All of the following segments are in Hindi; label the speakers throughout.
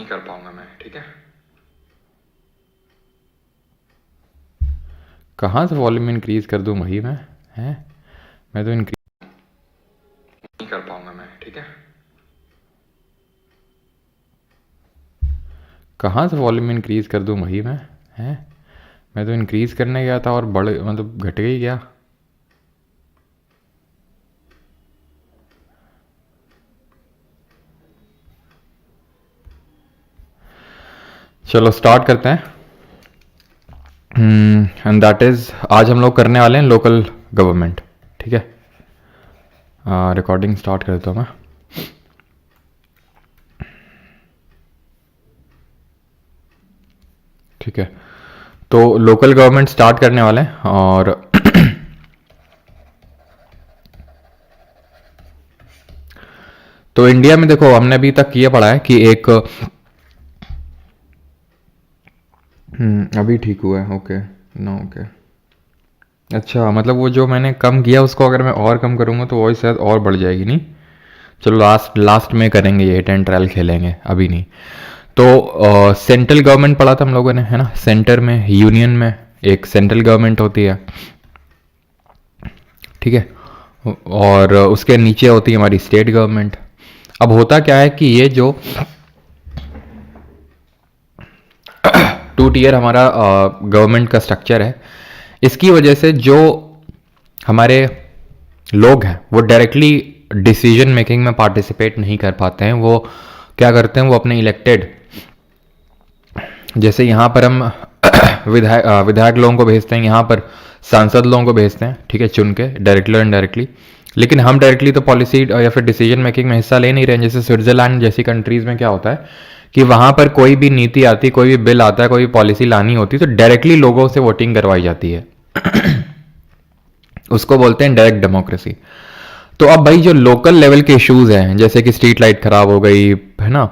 Speaker 1: कर पाऊंगा मैं, ठीक है।
Speaker 2: कहाँ से वॉल्यूम इंक्रीज कर दूँ भाई मैं? हैं, मैं तो इंक्रीज
Speaker 1: नहीं कर पाऊंगा मैं, ठीक है।
Speaker 2: कहाँ से वॉल्यूम इंक्रीज कर दूँ भाई मैं? हैं, मैं तो इंक्रीज करने गया था और बड़े मतलब घट गई क्या? चलो स्टार्ट करते हैं। एंड दैट इज़, आज हम लोग करने वाले हैं लोकल गवर्नमेंट, ठीक है। रिकॉर्डिंग स्टार्ट कर देता हूँ मैं। ठीक है, तो लोकल गवर्नमेंट स्टार्ट करने वाले हैं। और तो इंडिया में देखो, हमने अभी तक ये पढ़ा है कि एक अभी ठीक हुआ है, ओके नो ओके। अच्छा, मतलब वो जो मैंने कम किया उसको अगर मैं और कम करूँगा तो वॉइस शायद और बढ़ जाएगी, नहीं? चलो लास्ट लास्ट में करेंगे, ये हिट एंड ट्रायल खेलेंगे, अभी नहीं। तो सेंट्रल गवर्नमेंट पढ़ा था हम लोगों ने, है ना। सेंटर में, यूनियन में एक सेंट्रल गवर्नमेंट होती है, ठीक है। और उसके नीचे होती है हमारी स्टेट गवर्नमेंट। अब होता क्या है कि ये जो टू टीयर हमारा गवर्नमेंट का स्ट्रक्चर है, इसकी वजह से जो हमारे लोग हैं वो डायरेक्टली डिसीजन मेकिंग में पार्टिसिपेट नहीं कर पाते हैं। वो क्या करते हैं, वो अपने इलेक्टेड, जैसे यहाँ पर हम विधायक लोगों को भेजते हैं, यहाँ पर सांसद लोगों को भेजते हैं, ठीक है, चुन के डायरेक्टली और इनडायरेक्टली। लेकिन हम डायरेक्टली तो पॉलिसी या फिर डिसीजन मेकिंग में हिस्सा ले नहीं रहे हैं। जैसे स्विट्जरलैंड जैसी कंट्रीज में क्या होता है कि वहाँ पर कोई भी नीति आती, कोई भी बिल आता है, कोई भी पॉलिसी लानी होती तो डायरेक्टली लोगों से वोटिंग करवाई जाती है। उसको बोलते हैं डायरेक्ट डेमोक्रेसी। तो अब भाई जो लोकल लेवल के इश्यूज हैं, जैसे कि स्ट्रीट लाइट खराब हो गई है ना,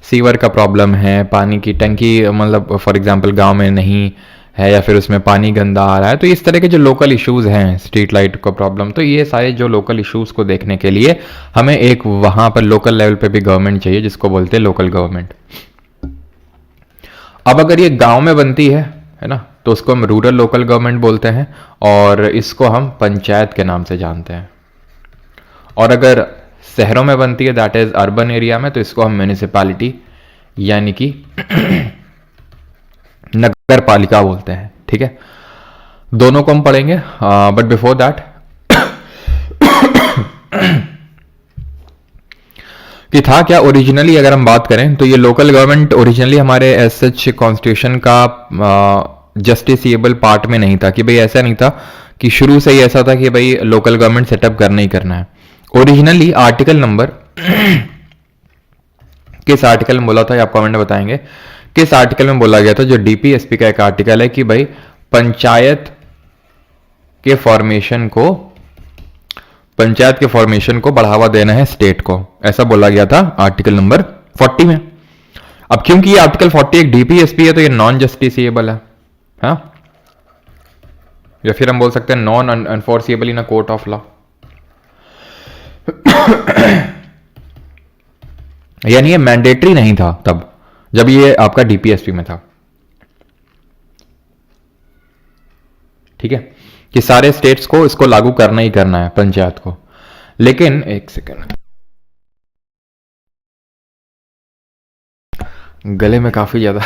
Speaker 2: सीवर का प्रॉब्लम है, पानी की टंकी मतलब फॉर एग्जांपल गांव में नहीं है, या फिर उसमें पानी गंदा आ रहा है, तो इस तरह के जो लोकल इश्यूज हैं, स्ट्रीट लाइट का प्रॉब्लम, तो ये सारे जो लोकल इश्यूज को देखने के लिए हमें एक वहां पर लोकल लेवल पे भी गवर्नमेंट चाहिए, जिसको बोलते हैं लोकल गवर्नमेंट। अब अगर ये गांव में बनती है ना, तो उसको हम रूरल लोकल गवर्नमेंट बोलते हैं, और इसको हम पंचायत के नाम से जानते हैं। और अगर शहरों में बनती है, दैट इज अर्बन एरिया में, तो इसको हम म्यूनिसिपैलिटी यानी कि नगर पालिका बोलते हैं, ठीक है। दोनों को हम पढ़ेंगे, बट बिफोर दैट कि था क्या ओरिजिनली, अगर हम बात करें तो ये लोकल गवर्नमेंट ओरिजिनली हमारे एज सच कॉन्स्टिट्यूशन का जस्टिसेबल पार्ट में नहीं था। कि भाई ऐसा नहीं था कि शुरू से ही ऐसा था कि भाई लोकल गवर्नमेंट सेटअप करना ही करना है। ओरिजिनली आर्टिकल नंबर किस आर्टिकल में बोला था, ये आप कमेंट में बताएंगे। किस आर्टिकल में बोला गया था? जो डीपीएसपी का एक आर्टिकल है कि भाई पंचायत के फॉर्मेशन को बढ़ावा देना है स्टेट को, ऐसा बोला गया था आर्टिकल नंबर 40 में। अब क्योंकि ये आर्टिकल 40 एक डीपीएसपी है तो ये नॉन जस्टिसेबल है, हाँ? या फिर हम बोल सकते हैं non unenforceable in a court of law. यानी ये मैंडेटरी नहीं था तब जब ये आपका डीपीएसपी में था, ठीक है, कि सारे स्टेट्स को इसको लागू करना ही करना है, पंचायत को। लेकिन एक सेकेंड, गले में काफी ज्यादा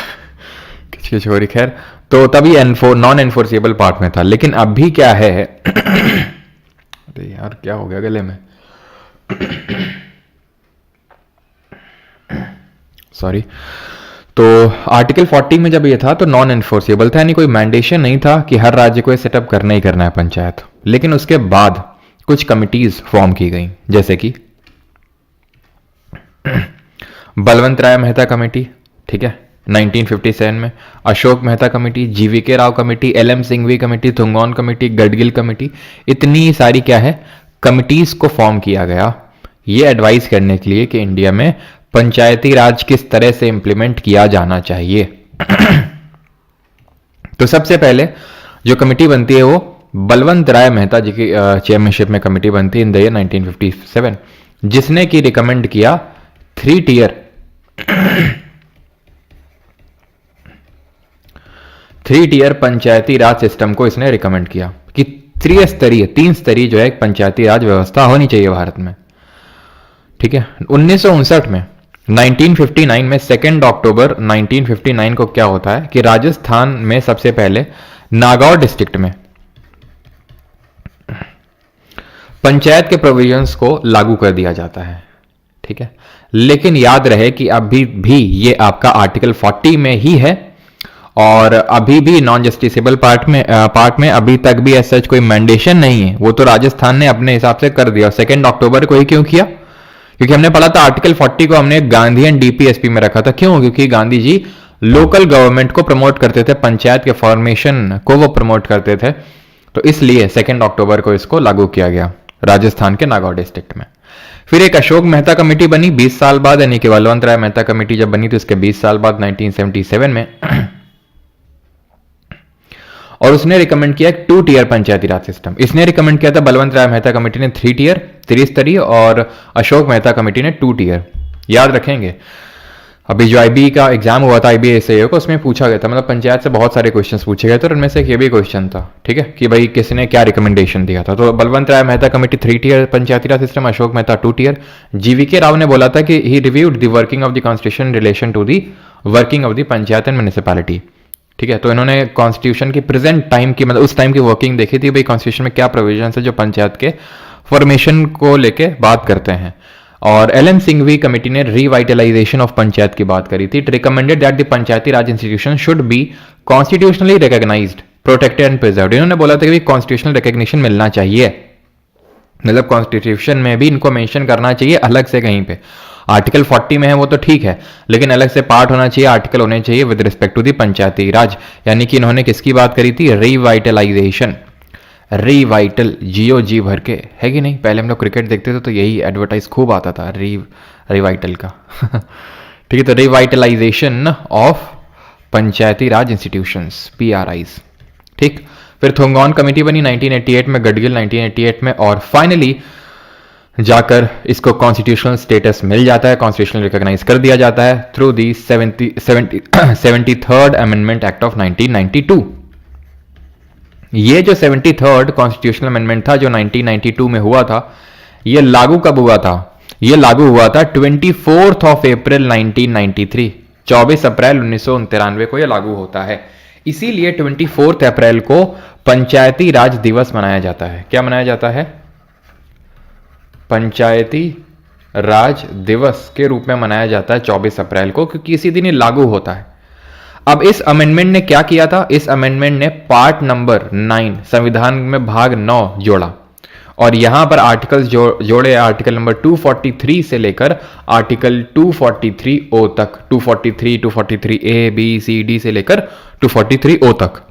Speaker 2: किचकिच हो रही। खैर, तो तभी नॉन एनफोर्सिएबल पार्ट में था। लेकिन अभी क्या है अरे यार क्या हो गया गले में, सॉरी। तो आर्टिकल 40 में जब ये था तो नॉन एनफोर्सिएबल था, यानी कोई मैंडेशन नहीं था कि हर राज्य को ये सेटअप करना ही करना है पंचायत। लेकिन उसके बाद कुछ कमिटीज फॉर्म की गई, जैसे कि बलवंत राय मेहता कमेटी, ठीक है, 1957 में। Ashok Mehta committee, GVK Rao committee, LM Singhvi committee, Thungon committee, Gadgil committee, इतनी सारी क्या है कमिटीज को फॉर्म किया गया ये एडवाइस करने के लिए कि इंडिया में पंचायती राज किस तरह से इंप्लीमेंट किया जाना चाहिए। तो सबसे पहले जो कमेटी बनती है वो बलवंत राय मेहता जी की चेयरमैनशिप में कमेटी बनती है इन द ईयर 1957, जिसने की रिकमेंड किया 3 tier 3 tier Panchayati Raj system को इसने रिकमेंड किया कि त्रिस्तरीय 3 स्तरीय जो है एक पंचायती राज व्यवस्था होनी चाहिए भारत में। ठीक है, 1959 में 1959 में 2 अक्टूबर 1959 को क्या होता है कि राजस्थान में सबसे पहले नागौर डिस्ट्रिक्ट में पंचायत के प्रोविजंस को लागू कर दिया जाता है। ठीक है, लेकिन याद रहे कि अभी भी ये आपका आर्टिकल 40 में ही है और अभी भी नॉन जस्टिसेबल पार्ट में अभी तक भी ऐसा कोई मैंडेशन नहीं है। वो तो राजस्थान ने अपने हिसाब से कर दिया। 2 अक्टूबर को ही क्यों किया? क्योंकि हमने पढ़ा था आर्टिकल 40 को हमने गांधीयन डीपीएसपी में रखा था। क्यों? क्योंकि गांधी जी लोकल गवर्नमेंट को प्रमोट करते थे, पंचायत के फॉर्मेशन को वो प्रमोट करते थे, तो इसलिए 2 अक्टूबर को इसको लागू किया गया राजस्थान के नागौर डिस्ट्रिक्ट में। फिर एक अशोक मेहता कमेटी बनी 20 साल बाद, यानी कि बलवंत राय मेहता कमेटी जब बनी थी उसके 20 साल बाद 1977 में और उसने रिकमेंड किया 2 टियर पंचायती राज सिस्टम। इसने रिकमेंड किया था, बलवंत राय मेहता कमेटी ने 3 टियर त्रिस्तरीय और अशोक मेहता कमेटी ने 2 टियर। याद रखेंगे अभी जो आईबी का एग्जाम हुआ था IBASAO को, उसमें पूछा गया था, मतलब पंचायत से बहुत सारे क्वेश्चंस पूछे गए थे और उनमें से एक ये भी क्वेश्चन था। ठीक है, कि भाई किसने क्या रिकमेंडेशन दिया था। तो Balwant Rai Mehta committee 3 tier Panchayati Raj system, Ashok Mehta 2 tier. GVK Rao ने बोला था कि he reviewed the working of the constitution in relation to the working of the panchayat and municipality. ठीक है, तो इन्होंने कॉन्स्टिट्यूशन की प्रेजेंट टाइम की, मतलब उस टाइम की वर्किंग देखी थी, भाई कॉन्स्टिट्यूशन में क्या प्रोविजन है जो पंचायत के फॉर्मेशन को लेके बात करते हैं। और LM सिंघवी कमेटी ने रिवाइटलाइजेशन ऑफ पंचायत की बात करी थी। It recommended that the Panchayati Raj institution should be constitutionally recognised, protected and preserved. इन्होंने बोला था कि कॉन्स्टिट्यूशनल रिकॉग्निशन मिलना चाहिए, मतलब कॉन्स्टिट्यूशन में भी इनको मेंशन करना चाहिए अलग से कहीं पे। आर्टिकल 40 में है वो तो ठीक है, लेकिन अलग से पार्ट होना चाहिए, आर्टिकल होने चाहिए with respect to the Panchayati राज। यानी कि इन्होंने किसकी बात करी थी? रिवाइटलाइजेशन। रिवाइटल GOG भर के, है कि नहीं? पहले हम लोग क्रिकेट देखते थे तो यही एडवर्टाइज खूब आता था रिवाइटल का ठीक है, तो revitalisation of Panchayati Raj institutions, PRIs। ठीक, फिर थोंगॉन कमेटी बनी 1988 में, गडगिल 1988 में, और फाइनली जाकर इसको कॉन्स्टिट्यूशनल स्टेटस मिल जाता है, कॉन्स्टिट्यूशनल रिकॉग्नाइज कर दिया जाता है through the 73rd amendment act of 1992। ये जो 73rd कॉन्स्टिट्यूशनल अमेंडमेंट था जो 1992 में हुआ था, ये लागू कब हुआ था? ये लागू हुआ था 24 अप्रैल 1993, 24 अप्रैल 1993 को ये लागू होता है। इसीलिए 24 अप्रैल को पंचायती राज दिवस मनाया जाता है। क्या मनाया जाता है? पंचायती राज दिवस के रूप में मनाया जाता है 24 अप्रैल को, क्योंकि इसी दिन ये लागू होता है। अब इस अमेंडमेंट ने क्या किया था? इस अमेंडमेंट ने पार्ट नंबर 9 संविधान में भाग 9 जोड़ा और यहां पर आर्टिकल्स जोड़े, आर्टिकल नंबर 243 से लेकर आर्टिकल 243O तक, 243A B C D से लेकर 243O तक।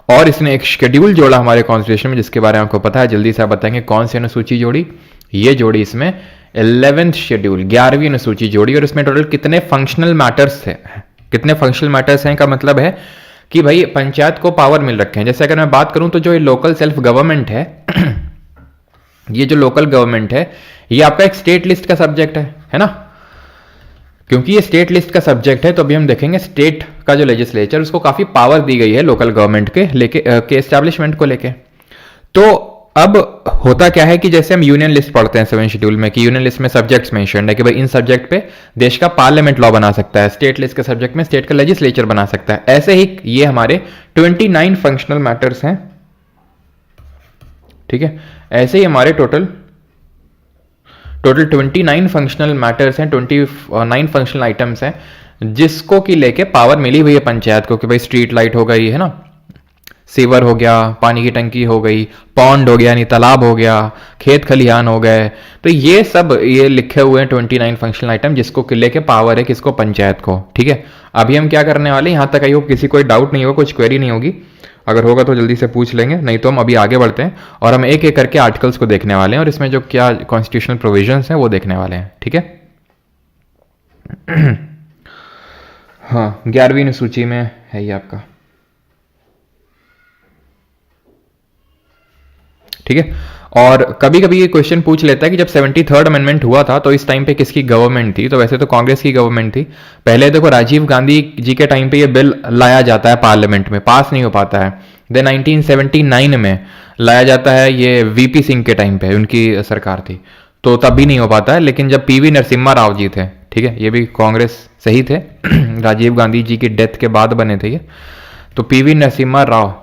Speaker 2: और इसने एक शेड्यूल जोड़ा हमारे कॉन्स्टिट्यूशन में, जिसके बारे में आपको पता है, जल्दी से आप बताएंगे कौन सी अनुसूची जोड़ी? ये जोड़ी इसमें 11th शेड्यूल, 11वीं अनुसूची जोड़ी। और इसमें टोटल कितने फंक्शनल मैटर्स थे? कितने फंक्शनल मैटर्स हैं का मतलब है कि भाई पंचायत को पावर मिल रखे हैं। जैसे अगर मैं बात करूं तो जो ये लोकल सेल्फ गवर्नमेंट है ये जो लोकल गवर्नमेंट है ये आपका एक स्टेट लिस्ट का सब्जेक्ट है ना? क्योंकि ये स्टेट लिस्ट का सब्जेक्ट है तो अभी हम देखेंगे स्टेट का जो लेजिस्लेचर, उसको काफी पावर दी गई है लोकल गवर्नमेंट के एस्टैब्लिशमेंट को लेके। तो अब होता क्या है कि जैसे हम यूनियन लिस्ट पढ़ते हैं 7 शेड्यूल में, कि यूनियन लिस्ट में सब्जेक्ट्स मेंशन है कि भाई इन सब्जेक्ट पे देश का पार्लियामेंट लॉ बना सकता है, स्टेट लिस्ट के सब्जेक्ट में स्टेट का लेजिस्लेचर बना सकता है। ऐसे ही ये हमारे 29 फंक्शनल मैटर्स हैं। ठीक है, ऐसे ही हमारे टोटल 29 फंक्शनल मैटर्स हैं, 29 फंक्शनल आइटम्स हैं जिसको कि लेके पावर मिली हुई है पंचायत को कि भाई स्ट्रीट लाइट हो गई है ना, सीवर हो गया, पानी की टंकी हो गई, पॉन्ड हो गया यानी तालाब हो गया, खेत खलिहान हो गए। तो ये सब ये लिखे हुए हैं 29 फंक्शनल आइटम जिसको लेके पावर है किसको? पंचायत को। ठीक है, अभी हम क्या करने वाले हैं, यहां तक आई होप किसी कोई डाउट नहीं होगा, कुछ क्वेरी नहीं होगी। अगर होगा तो जल्दी से पूछ लेंगे, नहीं तो हम अभी आगे बढ़ते हैं और हम एक एक करके आर्टिकल्स को देखने वाले हैं और इसमें जो क्या कॉन्स्टिट्यूशनल प्रोविजंस हैं वो देखने वाले हैं। ठीक है हाँ, 11वीं अनुसूची में है ये आपका। ठीक है, और कभी कभी ये क्वेश्चन पूछ लेता है कि जब 73rd अमेंडमेंट हुआ था तो इस टाइम पे किसकी गवर्नमेंट थी, तो वैसे तो कांग्रेस की गवर्नमेंट थी। पहले देखो राजीव गांधी जी के टाइम पे ये बिल लाया जाता है पार्लियामेंट में, पास नहीं हो पाता है। देन 1979 में लाया जाता है, ये वीपी सिंह के टाइम पे उनकी सरकार थी, तो तब भी नहीं हो पाता है। लेकिन जब पीवी नरसिम्हा राव जी थे, ठीक है, ये भी कांग्रेस सही थे राजीव गांधी जी की डेथ के बाद बने थे ये, तो पीवी नरसिम्हा राव,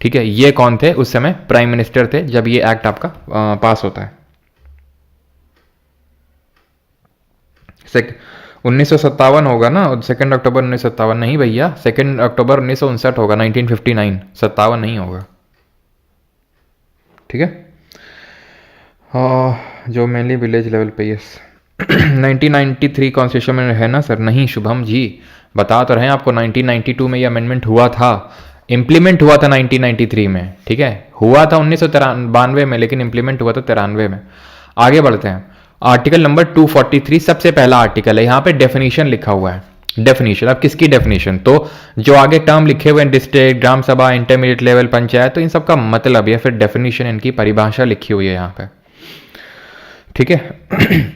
Speaker 2: ठीक है, ये कौन थे उस समय, प्राइम मिनिस्टर थे जब ये एक्ट आपका पास होता है। 1957 होगा ना, 2 अक्टूबर 1957 नहीं भैया, 2 अक्टूबर 1959 होगा, 1959, 57 नहीं होगा, ठीक है। जो मेनली विलेज लेवल पे, यस 1993 कॉन्स्टिट्यूशन में है ना सर, नहीं शुभम जी बता तो रहे हैं आपको, 1992 में ये अमेंडमेंट हुआ था, इम्प्लीमेंट हुआ था 1993 में, ठीक है, हुआ था 1992 में लेकिन इम्प्लीमेंट हुआ था 93 में। आगे बढ़ते हैं, आर्टिकल नंबर 243 सबसे पहला आर्टिकल है, यहाँ पे डेफिनेशन लिखा हुआ है। डेफिनेशन, अब किसकी डेफिनेशन, तो जो आगे टर्म लिखे हुए हैं डिस्ट्रिक्ट, ग्राम सभा, इंटरमीडिएट लेवल पंचायत, तो इन सब का मतलब या फिर डेफिनेशन, इनकी परिभाषा लिखी हुई है यहाँ पे, ठीक है।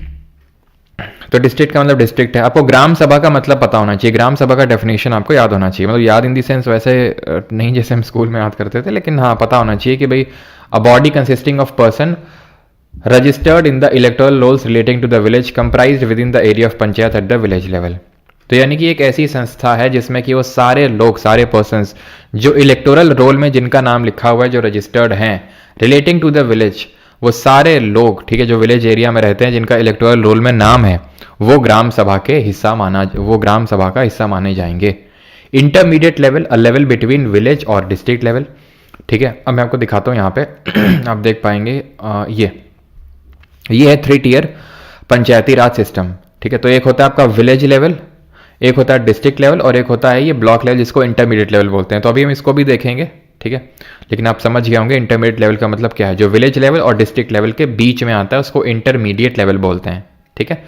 Speaker 2: तो डिस्ट्रिक्ट का मतलब डिस्ट्रिक्ट है। आपको ग्राम सभा का मतलब पता होना चाहिए, ग्राम सभा का डेफिनेशन आपको याद होना चाहिए, मतलब याद इन दी सेंस वैसे नहीं जैसे हम स्कूल में याद करते थे, लेकिन हाँ पता होना चाहिए कि भाई a body consisting of person registered in the electoral rolls relating to the village comprised with in the area of panchayat at the village level. तो यानी कि एक ऐसी संस्था है जिसमें कि वो सारे लोग, सारे पर्सन्स जो इलेक्टोरल रोल में जिनका नाम लिखा हुआ है, जो रजिस्टर्ड हैं रिलेटिंग टू द विलेज, वो सारे लोग, ठीक है, जो विलेज एरिया में रहते हैं जिनका इलेक्टोरल रोल में नाम है, वो ग्राम सभा के हिस्सा वो ग्राम सभा का हिस्सा माने जाएंगे। Intermediate level, a level between village और डिस्ट्रिक्ट लेवल, ठीक है। अब मैं आपको दिखाता हूँ यहाँ पे आप देख पाएंगे, ये है 3 टियर पंचायती राज सिस्टम, ठीक है। तो एक होता है आपका विलेज लेवल, एक होता है डिस्ट्रिक्ट लेवल और एक होता है ये ब्लॉक लेवल जिसको इंटरमीडिएट लेवल बोलते हैं। तो अभी हम इसको भी देखेंगे, ठीक है, लेकिन आप समझ गए होंगे इंटरमीडिएट लेवल का मतलब क्या है। जो विलेज लेवल और डिस्ट्रिक्ट लेवल के बीच में आता है उसको इंटरमीडिएट लेवल बोलते हैं, ठीक है।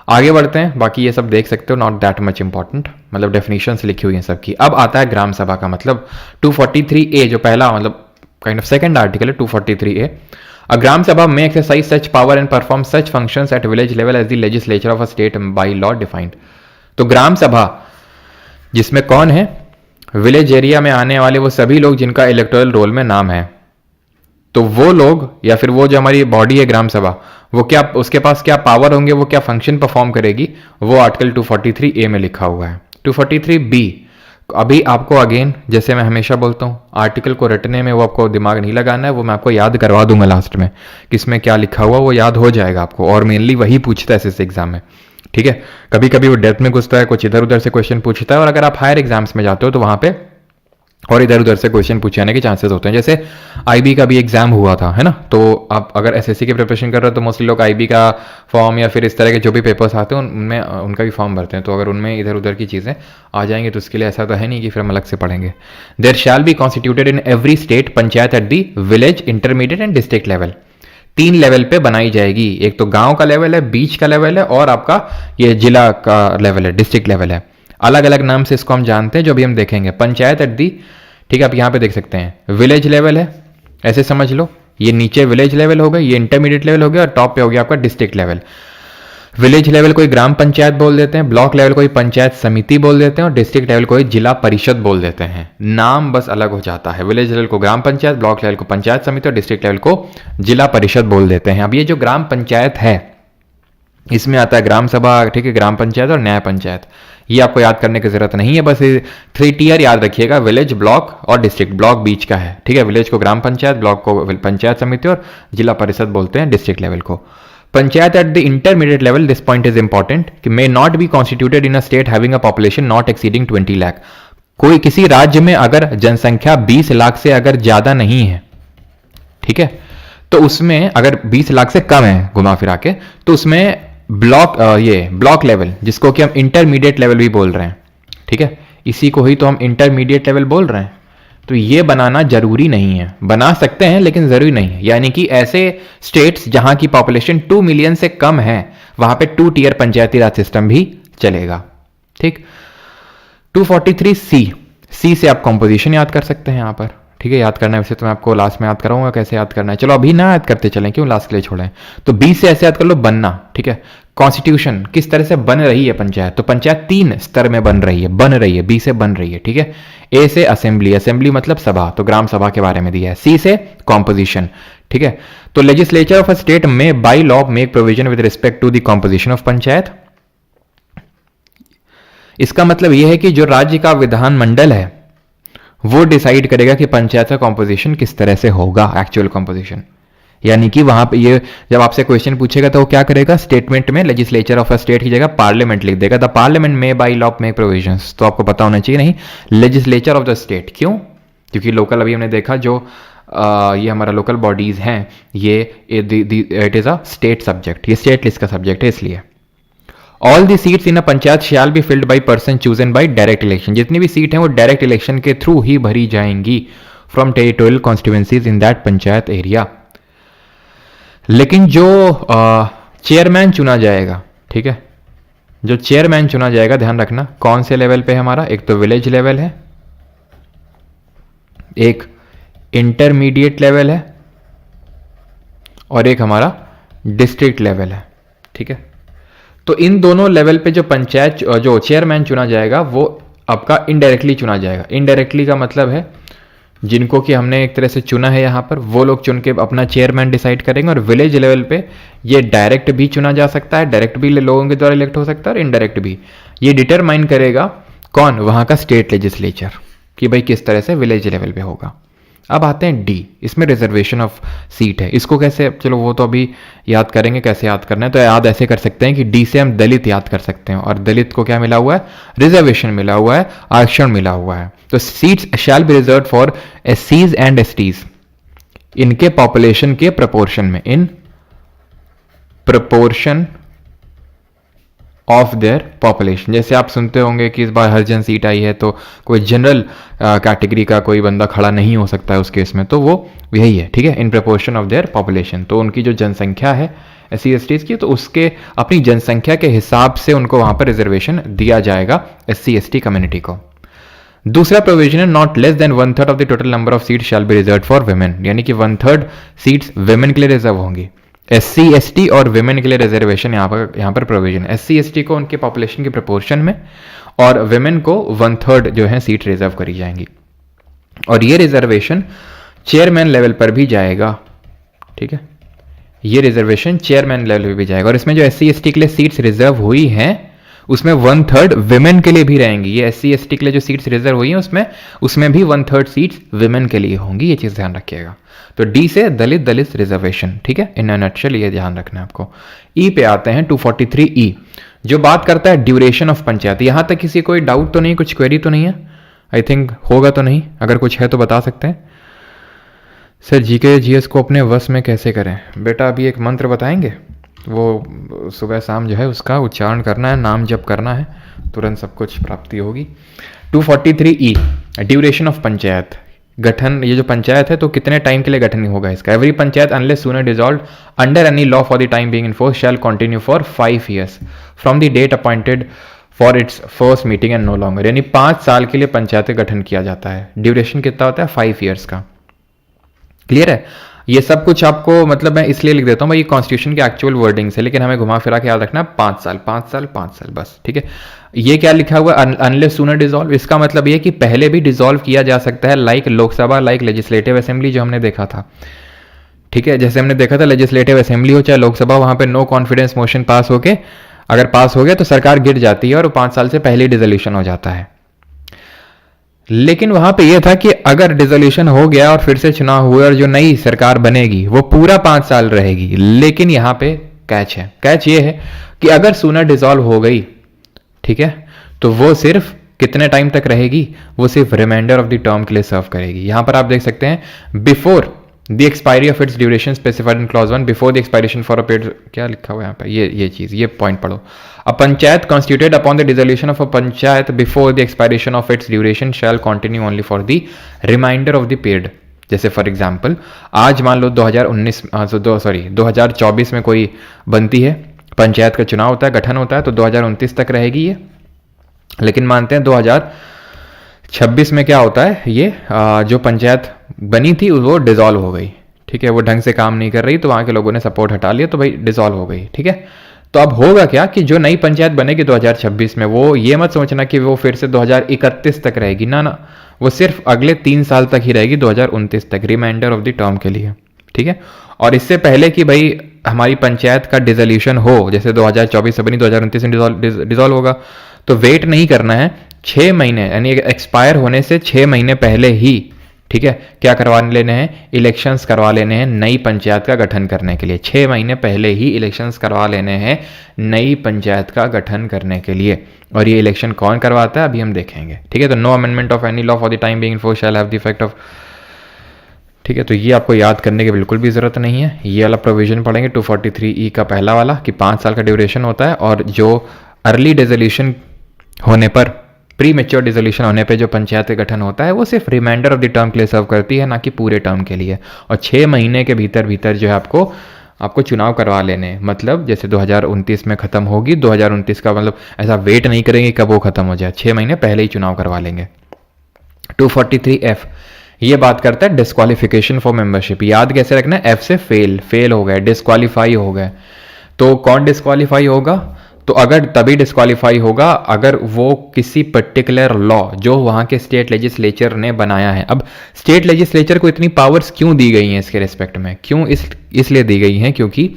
Speaker 2: आगे बढ़ते हैं, बाकी ये सब देख सकते हो, नॉट दैट मच इंपॉर्टेंट, मतलब डेफिनेशंस लिखी हुई हैं सबकी। अब आता है ग्राम सभा का मतलब, 243A जो पहला मतलब काइंड ऑफ सेकंड आर्टिकल है 243A। अ ग्राम सभा में exercise such power and perform such functions at village level as the legislature of a state by law defined. तो ग्राम सभा जिसमें कौन है, विलेज एरिया में आने वाले वो सभी लोग जिनका इलेक्टोरल रोल में नाम है, तो वो लोग या फिर वो जो हमारी बॉडी है ग्राम सभा, वो क्या, उसके पास क्या पावर होंगे, वो क्या फंक्शन परफॉर्म करेगी, वो आर्टिकल 243A में लिखा हुआ है। 243B, अभी आपको अगेन जैसे मैं हमेशा बोलता हूँ, आर्टिकल को रटने में वो आपको दिमाग नहीं लगाना है, वो मैं आपको याद करवा दूंगा लास्ट में किसमें क्या लिखा हुआ, वो याद हो जाएगा आपको, और मेनली वही पूछता है एसएससी एग्जाम में, ठीक है। कभी कभी वो डेप्थ में घुसता है, कुछ इधर उधर से क्वेश्चन पूछता है, और अगर आप हायर एग्जाम्स में जाते हो तो वहां पे और इधर उधर से क्वेश्चन पूछे जाने के चांसेस होते हैं। जैसे आईबी का भी एग्जाम हुआ था, है ना, तो आप अगर एसएससी की प्रिपरेशन कर रहे हो तो मोस्टली लोग आईबी का फॉर्म या फिर इस तरह के जो भी पेपर्स आते हैं उनमें उनका भी फॉर्म भरते हैं, तो अगर उनमें इधर उधर की चीज़ें आ जाएंगी तो उसके लिए ऐसा तो है नहीं कि फिर हम अलग से पढ़ेंगे। There shall be constituted in every state panchayat at the village, intermediate and district level. 3 level पे बनाई जाएगी, एक तो गांव का लेवल है, बीच का लेवल है, और आपका ये जिला का लेवल है, डिस्ट्रिक्ट लेवल है। अलग अलग नाम से इसको हम जानते हैं, जो भी हम देखेंगे। पंचायत एट दी, ठीक है, आप यहाँ पे देख सकते हैं विलेज लेवल है, ऐसे समझ लो, ये नीचे विलेज लेवल हो गया, ये इंटरमीडिएट लेवल हो गया, और टॉप पे हो गया आपका डिस्ट्रिक्ट लेवल। विलेज लेवल कोई ग्राम पंचायत बोल देते हैं, ब्लॉक लेवल कोई पंचायत समिति बोल देते हैं, और डिस्ट्रिक्ट लेवल कोई जिला परिषद बोल देते हैं। नाम बस अलग हो जाता है, विलेज लेवल को ग्राम पंचायत, ब्लॉक लेवल को पंचायत समिति और डिस्ट्रिक्ट लेवल को जिला परिषद बोल देते हैं। अब ये जो ग्राम पंचायत है इसमें आता है ग्राम सभा, ठीक है, ग्राम पंचायत और न्याय पंचायत। ये आपको याद करने की जरूरत नहीं है, बस 3 टियर याद रखिएगा, विलेज, ब्लॉक और डिस्ट्रिक्ट। ब्लॉक बीच का है, ठीक है, विलेज को ग्राम पंचायत, ब्लॉक को पंचायत समिति और जिला परिषद बोलते हैं डिस्ट्रिक्ट लेवल को। Panchayat at the intermediate level, this point is important, कि may not be constituted in a state having a population not exceeding 20 lakh. कोई किसी राज्य में अगर जनसंख्या 20 लाख से अगर ज्यादा नहीं है, ठीक है, तो उसमें अगर 20 लाख से कम है घुमा फिरा के, तो उसमें ब्लॉक लेवल, जिसको कि हम इंटरमीडिएट लेवल भी बोल रहे हैं, ठीक है, इसी को ही तो हम इंटरमीडिएट लेवल बोल रहे हैं। तो ये बनाना जरूरी नहीं है, बना सकते हैं लेकिन जरूरी नहीं है। यानी कि ऐसे स्टेट्स जहां की पॉपुलेशन 2 मिलियन से कम है, वहां पे 2 टियर पंचायती राज सिस्टम भी चलेगा, ठीक। 243C, सी से आप कॉम्पोजिशन याद कर सकते हैं यहां पर, ठीक है, याद करना है वैसे तो मैं आपको लास्ट में याद कराऊंगा कैसे याद करना है। चलो अभी ना याद करते चलें, क्यों लास्ट के लिए छोड़ें। तो बी से ऐसे याद कर लो, बनना। ठीक है, कॉन्स्टिट्यूशन किस तरह से बन रही है पंचायत, तो पंचायत 3 स्तर में बन रही है, बी से बन रही है। ठीक है, ए से असेंबली, असेंबली मतलब सभा, तो ग्राम सभा के बारे में दिया है। सी से कॉम्पोजिशन। ठीक है, तो लेजिस्लेचर ऑफ अ स्टेट में by law make provision with respect to the composition of panchayat. इसका मतलब यह है कि जो राज्य का विधानमंडल है वो डिसाइड करेगा कि पंचायत का कॉम्पोजिशन किस तरह से होगा, एक्चुअल कॉम्पोजिशन। यानी कि वहां पे ये जब आपसे क्वेश्चन पूछेगा तो वो क्या करेगा, स्टेटमेंट में लेजिस्लेचर ऑफ अ स्टेट की जगह पार्लियामेंट लिख देगा। द पार्लियामेंट में बाई लॉ मेक प्रोविजंस, तो आपको पता होना चाहिए नहीं लेजिस्लेचर ऑफ द स्टेट। क्यों? क्योंकि लोकल अभी हमने देखा जो ये हमारा लोकल बॉडीज हैं ये it is a state subject, ये स्टेट लिस्ट का सब्जेक्ट है इसलिए। All the seats in a panchayat shall be filled by person chosen by direct election, जितनी भी सीट हैं वो डायरेक्ट इलेक्शन के थ्रू ही भरी जाएंगी from territorial constituencies in that panchayat area. लेकिन जो चेयरमैन चुना जाएगा, ठीक है, जो चेयरमैन चुना जाएगा ध्यान रखना कौन से लेवल पे हमारा, एक तो विलेज लेवल है, एक इंटरमीडिएट लेवल है और एक हमारा डिस्ट्रिक्ट लेवल है। ठीक है, तो इन दोनों लेवल पे जो पंचायत जो चेयरमैन चुना जाएगा वो आपका इनडायरेक्टली चुना जाएगा। इनडायरेक्टली का मतलब है जिनको कि हमने एक तरह से चुना है यहाँ पर, वो लोग चुन के अपना चेयरमैन डिसाइड करेंगे। और विलेज लेवल पे ये डायरेक्ट भी चुना जा सकता है, डायरेक्ट भी लोगों के द्वारा इलेक्ट हो सकता है और इनडायरेक्ट भी। ये डिटरमाइन करेगा कौन, वहाँ का स्टेट लेजिस्लेचर, कि भाई किस तरह से विलेज लेवल पे होगा। अब आते हैं डी, इसमें रिजर्वेशन ऑफ सीट है। इसको कैसे, चलो वो तो अभी याद करेंगे कैसे याद करना है। तो याद ऐसे कर सकते हैं कि डी से हम दलित याद कर सकते हैं, और दलित को क्या मिला हुआ है, रिजर्वेशन मिला हुआ है, आरक्षण मिला हुआ है। तो seats shall be reserve for एससीज एंड एसटीज, इनके पॉपुलेशन के प्रपोर्शन में, in proportion of their population. जैसे आप सुनते होंगे कि इस बार हरिजन सीट आई है तो कोई जनरल कैटेगरी का कोई बंदा खड़ा नहीं हो सकता है उस केस में, तो वो यही है। ठीक है, इन प्रपोर्शन ऑफ देयर पॉपुलेशन, तो उनकी जो जनसंख्या है एससी एसटीज की, तो उसके अपनी जनसंख्या के हिसाब से उनको वहां पर रिजर्वेशन दिया जाएगा एससी एसटी कम्युनिटी को। दूसरा प्रोविजन है not less than 1/3 of the total number of seat shell be reserve for women, यानी कि 1/3 सीट्स वुमेन के लिए रिजर्व होंगी। एससी एसटी और विमेन के लिए रिजर्वेशन यहाँ पर प्रोविजन, एससी एसटी को उनके पॉपुलेशन के प्रोपोर्शन में और विमेन को 1/3 जो है सीट रिजर्व करी जाएंगी। और ये रिजर्वेशन चेयरमैन लेवल पर भी जाएगा। ठीक है, ये रिजर्वेशन चेयरमैन लेवल पर भी जाएगा। और इसमें जो एससी एसटी के लिए सीट्स रिजर्व हुई हैं उसमें 1/3 विमेन के लिए भी रहेंगी। ये एससी एसटी के लिए जो सीट्स रिजर्व हुई हैं उसमें भी 1/3 सीट्स विमेन के लिए होंगी, ये चीज ध्यान रखिएगा। तो डी से दलित दलित रिजर्वेशन। ठीक है, इन नटशेल ये ध्यान रखना है आपको। ई पे आते हैं 243 ई, जो बात करता है ड्यूरेशन ऑफ पंचायत। यहां तक किसी कोई डाउट तो नहीं, कुछ क्वेरी तो नहीं है? आई थिंक होगा तो नहीं, अगर कुछ है तो बता सकते हैं। सर जीके जीएस को अपने वश में कैसे करें? बेटा अभी एक मंत्र बताएंगे, वो सुबह शाम जो है उसका उच्चारण करना है, नाम जप करना है, तुरंत सब कुछ प्राप्ति होगी। 243 ई, ड्यूरेशन ऑफ पंचायत, गठन। ये जो पंचायत है तो कितने टाइम के लिए गठन होगा इसका? Every panchayat unless sooner dissolved under any law for the time being in force shall continue for 5 years from the date appointed for its first meeting and no longer, यानी 5 साल के लिए पंचायत का गठन किया जाता है। ड्यूरेशन कितना होता है? 5 years का। क्लियर है? ये सब कुछ आपको मतलब मैं इसलिए लिख देता हूँ भाई, ये कॉन्स्टिट्यूशन के एक्चुअल वर्डिंग से, लेकिन हमें घुमा फिरा के याद रखना 5 साल 5 साल 5 साल बस। ठीक है, ये क्या लिखा हुआ है? अनलेस सूनर डिसॉल्व, इसका मतलब ये कि पहले भी डिसॉल्व किया जा सकता है, like Lok Sabha, like legislative assembly जो हमने देखा था। ठीक है, जैसे हमने देखा था लेजिस्लेटिव असेंबली हो चाहे लोकसभा, वहां पे नो कॉन्फिडेंस मोशन पास होके अगर पास हो गया तो सरकार गिर जाती है और 5 साल से पहले डिसोल्यूशन हो जाता है। लेकिन वहां पे यह था कि अगर डिसोल्यूशन हो गया और फिर से चुनाव हुए और जो नई सरकार बनेगी वो पूरा 5 साल रहेगी। लेकिन यहां पे कैच है, कैच ये है कि अगर सूनर डिसॉल्व हो गई, ठीक है, तो वो सिर्फ कितने टाइम तक रहेगी? वो सिर्फ रिमाइंडर ऑफ द टर्म के लिए सर्व करेगी। यहां पर आप देख सकते हैं before the expiry of its duration specified in clause 1, before the expiration for a period, क्या लिखा हुआ है यहाँ पे? ये चीज, ये पॉइंट पढ़ो। A panchayat constituted upon the dissolution of a panchayat before the expiration of its duration shall continue only for the reminder of the period. जैसे फॉर एग्जाम्पल आज मान लो 2024 में कोई बनती है, पंचायत का चुनाव होता है, गठन होता है, तो 2029 तक रहेगी ये। लेकिन मानते हैं 26 में क्या होता है, ये जो पंचायत बनी थी वो डिसॉल्व हो गई, ठीक है, वो ढंग से काम नहीं कर रही तो वहाँ के लोगों ने सपोर्ट हटा लिया तो भाई डिसॉल्व हो गई, ठीक है। तो अब होगा क्या कि जो नई पंचायत बनेगी 2026 में, वो ये मत सोचना कि वो फिर से 2031 तक रहेगी, ना ना, वो सिर्फ अगले 3 साल तक ही रहेगी, 2029 तक, रिमाइंडर ऑफ द टर्म के लिए, ठीक है। और इससे पहले कि भाई हमारी पंचायत का डिसोल्यूशन हो, जैसे 2024 से बनी 2029 में डिसॉल्व होगा, तो वेट नहीं करना है, 6 महीने यानी एक्सपायर होने से 6 महीने पहले ही, ठीक है, क्या करवा लेने हैं, इलेक्शंस करवा लेने हैं नई पंचायत का गठन करने के लिए। 6 महीने पहले ही इलेक्शंस करवा लेने हैं नई पंचायत का गठन करने के लिए। और ये इलेक्शन कौन करवाता है अभी हम देखेंगे, ठीक है। तो no amendment of any law for the time being force shall have the effect of, ठीक है। तो ये आपको याद करने की बिल्कुल भी ज़रूरत नहीं है। ये वाला प्रोविजन पढ़ेंगे 243E का पहला वाला कि 5 साल का ड्यूरेशन होता है, और जो अर्ली डिसोल्यूशन होने पर, प्री मेच्योर डिसोल्यूशन होने पे जो पंचायत का गठन होता है वो सिर्फ रिमाइंडर ऑफ द टर्म के लिए सर्व करती है, ना कि पूरे टर्म के लिए। और 6 महीने के भीतर भीतर जो है आपको चुनाव करवा लेने हैं। मतलब जैसे 2029 में ख़त्म होगी, 2029 का मतलब ऐसा वेट नहीं करेंगे कब वो ख़त्म हो जाए, 6 महीने पहले ही चुनाव करवा लेंगे। 243F ये बात करता है डिस्क्वालिफिकेशन फॉर मेंबरशिप। याद कैसे रखना है, एफ से फेल हो गए, डिस्क्वालीफाई हो गए। तो कौन डिस्क्वालीफाई होगा, तो अगर तभी डिस्क्वालीफाई होगा अगर वो किसी पर्टिकुलर लॉ जो वहाँ के स्टेट लेजिस्लेचर ने बनाया है। अब स्टेट लेजिस्लेचर को इतनी पावर्स क्यों दी गई हैं इसके रिस्पेक्ट में, क्यों इसलिए दी गई हैं क्योंकि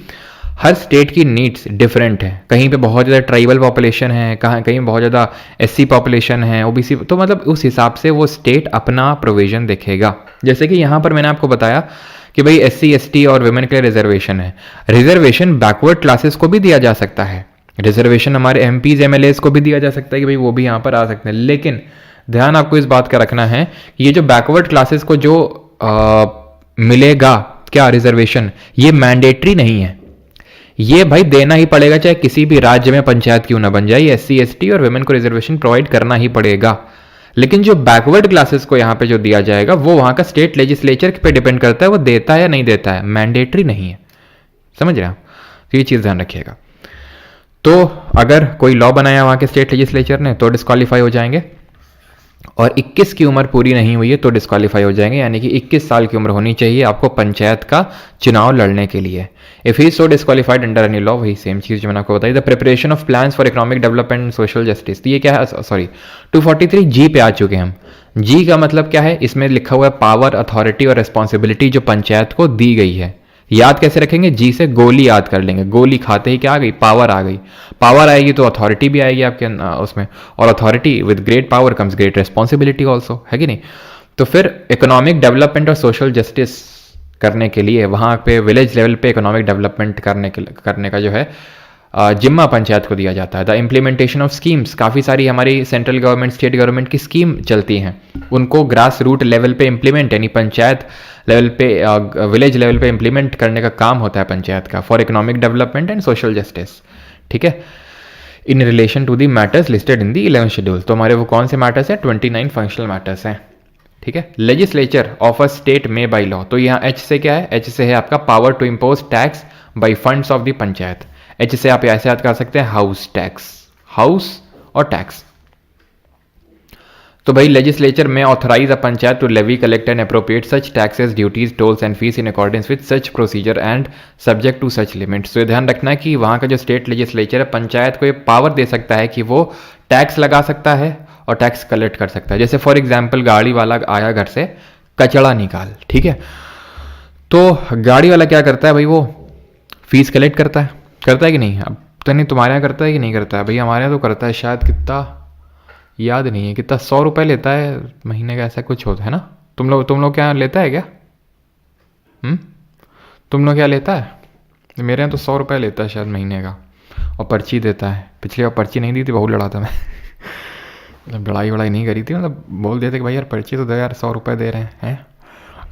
Speaker 2: हर स्टेट की नीड्स डिफरेंट है। कहीं पे बहुत ज़्यादा ट्राइबल पॉपुलेशन है, कहीं बहुत ज़्यादा एससी पॉपुलेशन है, ओबीसी, तो मतलब उस हिसाब से वो स्टेट अपना प्रोविजन देखेगा। जैसे कि यहाँ पर मैंने आपको बताया कि भाई एससी एसटी और वुमेन के लिए रिजर्वेशन है। रिजर्वेशन बैकवर्ड क्लासेस को भी दिया जा सकता है, रिजर्वेशन हमारे एमपीज एमएलएस को भी दिया जा सकता है कि भाई वो भी यहाँ पर आ सकते हैं। लेकिन ध्यान आपको इस बात का रखना है कि ये जो बैकवर्ड क्लासेस को जो मिलेगा क्या रिजर्वेशन, ये मैंडेटरी नहीं है, ये भाई देना ही पड़ेगा, चाहे किसी भी राज्य में पंचायत क्यों ना बन जाए, एससी एसटी और वुमेन को रिजर्वेशन प्रोवाइड करना ही पड़ेगा। लेकिन जो बैकवर्ड क्लासेस को यहाँ पे जो दिया जाएगा वो वहाँ का स्टेट लेजिस्लेचर पे डिपेंड करता है, वो देता है या नहीं देता है, मैंडेटरी नहीं है। समझ रहे हैं आप, तो ये चीज़ ध्यान रखिएगा। तो अगर कोई लॉ बनाया वहाँ के स्टेट लेजिस्लेचर ने तो डिस्क्वालीफाई हो जाएंगे, और 21 की उम्र पूरी नहीं हुई है तो डिस्क्वालीफाई हो जाएंगे, यानी कि 21 साल की उम्र होनी चाहिए आपको पंचायत का चुनाव लड़ने के लिए। If he so disqualified under any law, वही सेम चीज़ जो मैंने आपको बताई। The preparation of plans for economic development and social justice, तो ये क्या है, सॉरी 243G पे आ चुके हैं हम। जी का मतलब क्या है, इसमें लिखा हुआ है पावर, अथॉरिटी और रिस्पॉन्सिबिलिटी जो पंचायत को दी गई है। याद कैसे रखेंगे, जी से गोली याद कर लेंगे, गोली खाते ही क्या आ गई, पावर आ गई। पावर आएगी तो अथॉरिटी भी आएगी आपके उसमें, और authority with great power comes great responsibility also, है कि नहीं। तो फिर इकोनॉमिक डेवलपमेंट और सोशल जस्टिस करने के लिए वहाँ पे विलेज लेवल पे इकोनॉमिक डेवलपमेंट करने का जो है जिम्मा पंचायत को दिया जाता है। द इम्प्लीमेंटेशन ऑफ स्कीम्स, काफ़ी सारी हमारी सेंट्रल गवर्नमेंट स्टेट गवर्नमेंट की स्कीम चलती हैं, उनको ग्रास रूट लेवल पे इम्प्लीमेंट, यानी पंचायत लेवल पे, विलेज लेवल पे इम्प्लीमेंट करने का काम होता है पंचायत का, for economic development and social justice, ठीक है, in relation to the matters listed in the 11th schedule. तो हमारे वो कौन से मैटर्स हैं, 29 फंक्शनल मैटर्स हैं, ठीक है। लेजिस्लेचर ऑफ अ स्टेट में बाई लॉ, तो यहाँ एच से क्या है, एच से है आपका power to impose tax by funds of the panchayat. H से आप ऐसे याद कर सकते हैं, हाउस टैक्स, हाउस और टैक्स। तो भाई लेजिस्लेचर में authorise a panchayat to levy, collect and appropriate such taxes, duties, tolls and fees in accordance with such procedure and subject to such limits. तो ध्यान रखना है कि वहाँ का जो स्टेट लेजिस्लेचर है पंचायत को ये पावर दे सकता है कि वो टैक्स लगा सकता है और टैक्स कलेक्ट कर सकता है। जैसे फॉर एग्जाम्पल गाड़ी वाला आया घर से, कचड़ा निकाल, ठीक है, तो गाड़ी वाला क्या करता है भाई, वो फीस कलेक्ट करता है कि नहीं। अब तो नहीं, तुम्हारे यहाँ करता है कि नहीं करता है, भाई हमारे यहाँ तो करता है, शायद कितना याद नहीं है, कितना 100 रुपये लेता है महीने का, ऐसा कुछ होता है ना। तुम लोग क्या लेता है क्या, तुम लोग क्या लेता है, मेरे यहाँ तो 100 रुपये लेता है शायद महीने का, और पर्ची देता है। पिछली बार पर्ची नहीं दी थी, बहुत लड़ा था मैं मतलब लड़ाई वड़ाई नहीं करी थी, मतलब बोल देते कि भाई यार पर्ची तो दे यार, 100 रुपये दे रहे हैं।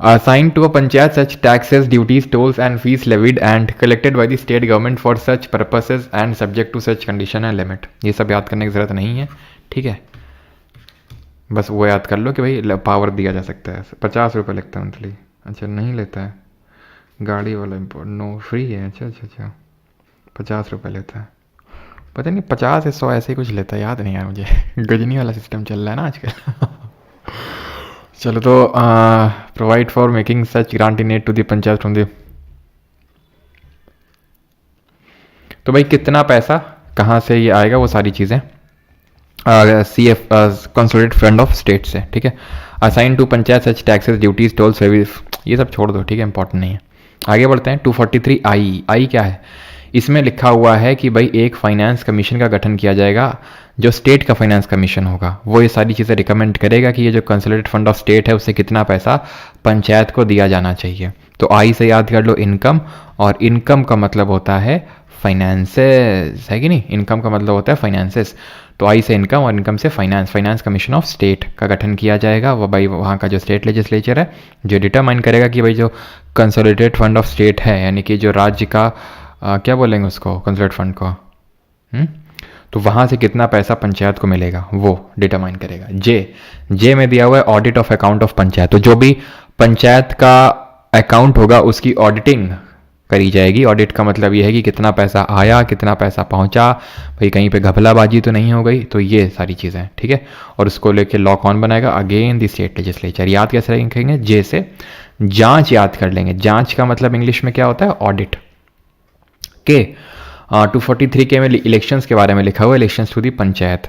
Speaker 2: Assigned to a panchayat such taxes, duties, tolls and fees levied and collected by the state government for such purposes and subject to such condition and limit। ये सब याद करने की ज़रूरत नहीं है, ठीक है, बस वो याद कर लो कि भाई पावर दिया जा सकता है। 50 रुपये लगता है मंथली, अच्छा नहीं लेता है गाड़ी वाला, नो फ्री है, अच्छा 50 रुपये लेता है, पता नहीं 50 या 100 ऐसे ही कुछ लेता है, याद नहीं यार मुझे गजनी वाला सिस्टम चल रहा है ना आजकल चलो तो provide for making such grant in aid to the panchayat from the, तो भाई कितना पैसा कहाँ से ये आएगा वो सारी चीज़ें C F consolidated fund of state से, ठीक है। Assign to panchayat such taxes duties toll service, ये सब छोड़ दो, ठीक है, इंपॉर्टेंट नहीं है। आगे बढ़ते हैं 243 आई क्या है, इसमें लिखा हुआ है कि भाई एक फाइनेंस कमीशन का गठन किया जाएगा जो स्टेट का फाइनेंस कमीशन होगा, वो ये सारी चीज़ें रिकमेंड करेगा कि ये जो कंसोलिडेटेड फंड ऑफ स्टेट है उससे कितना पैसा पंचायत को दिया जाना चाहिए। तो आई से याद कर लो इनकम, और इनकम का मतलब होता है फाइनेंसेस, है कि नहीं, इनकम का मतलब होता है फाइनेंसेस। तो आई से इनकम और इनकम से finance, finance commission of state का गठन किया जाएगा। वो भाई वहाँ का जो स्टेट लेजिस्लेचर है जो डिटरमाइन करेगा कि भाई जो कंसोलिडेटेड फंड ऑफ स्टेट है, यानी कि जो राज्य का क्या बोलेंगे उसको, कंसोलिडेटेड फंड को, तो वहाँ से कितना पैसा पंचायत को मिलेगा वो डिटरमाइन करेगा। जे में दिया हुआ है audit of account of panchayat, तो जो भी पंचायत का अकाउंट होगा उसकी ऑडिटिंग करी जाएगी। ऑडिट का मतलब ये है कि कितना पैसा आया, कितना पैसा पहुंचा, भाई कहीं पे घपलाबाजी तो नहीं हो गई, तो ये सारी चीज़ें, ठीक है। और उसको लेके लॉ कौन बनाएगा, अगेन द स्टेट लेजिस्लेचर। याद कैसे रखेंगे, जे से जांच याद कर लेंगे, जांच का मतलब इंग्लिश में क्या होता है, ऑडिट। के 243 के में इलेक्शंस के बारे में लिखा हुआ है, elections to the panchayat.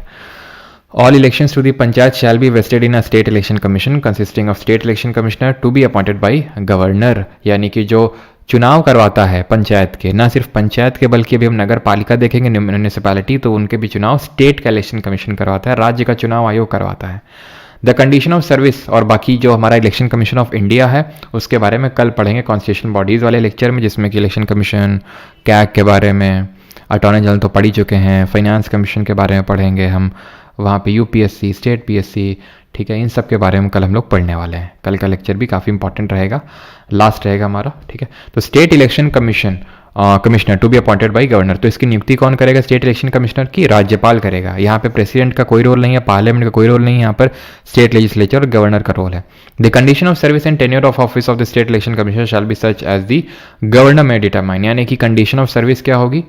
Speaker 2: All elections to the panchayat shall be vested in a state election commission consisting of state election commissioner to be appointed by governor, यानी कि जो चुनाव करवाता है पंचायत के, ना सिर्फ पंचायत के बल्कि अभी हम नगर पालिका देखेंगे, म्यूनिसिपैलिटी, तो उनके भी चुनाव स्टेट का इलेक्शन कमीशन करवाता है, राज्य का चुनाव आयोग करवाता है। द कंडीशन ऑफ सर्विस, और बाकी जो हमारा इलेक्शन कमीशन ऑफ इंडिया है उसके बारे में कल पढ़ेंगे कॉन्स्टिट्यूशन बॉडीज़ वाले लेक्चर में, जिसमें कि इलेक्शन कमीशन, कैग के बारे में, अटॉर्नी जनरल तो पढ़ ही चुके हैं, फाइनेंस कमीशन के बारे में पढ़ेंगे हम, वहाँ पे यूपीएससी, स्टेट पीएससी, ठीक है, इन सब के बारे में कल हम लोग पढ़ने वाले हैं। कल का लेक्चर भी काफ़ी इंपॉर्टेंट रहेगा, लास्ट रहेगा हमारा, ठीक है। तो state election commission commissioner to be appointed by governor, तो इसकी नियुक्ति कौन करेगा स्टेट इलेक्शन कमिश्नर की, राज्यपाल करेगा। यहाँ पे प्रेसिडेंट का कोई रोल नहीं है, पार्लियामेंट का कोई रोल नहीं है, यहाँ पर स्टेट लेजिस्लेचर और गवर्नर का रोल है। The condition of service and tenure of office of the state election commissioner shall be such as the governor में डिटरमाइन, यानी कि कंडीशन ऑफ सर्विस क्या होगी,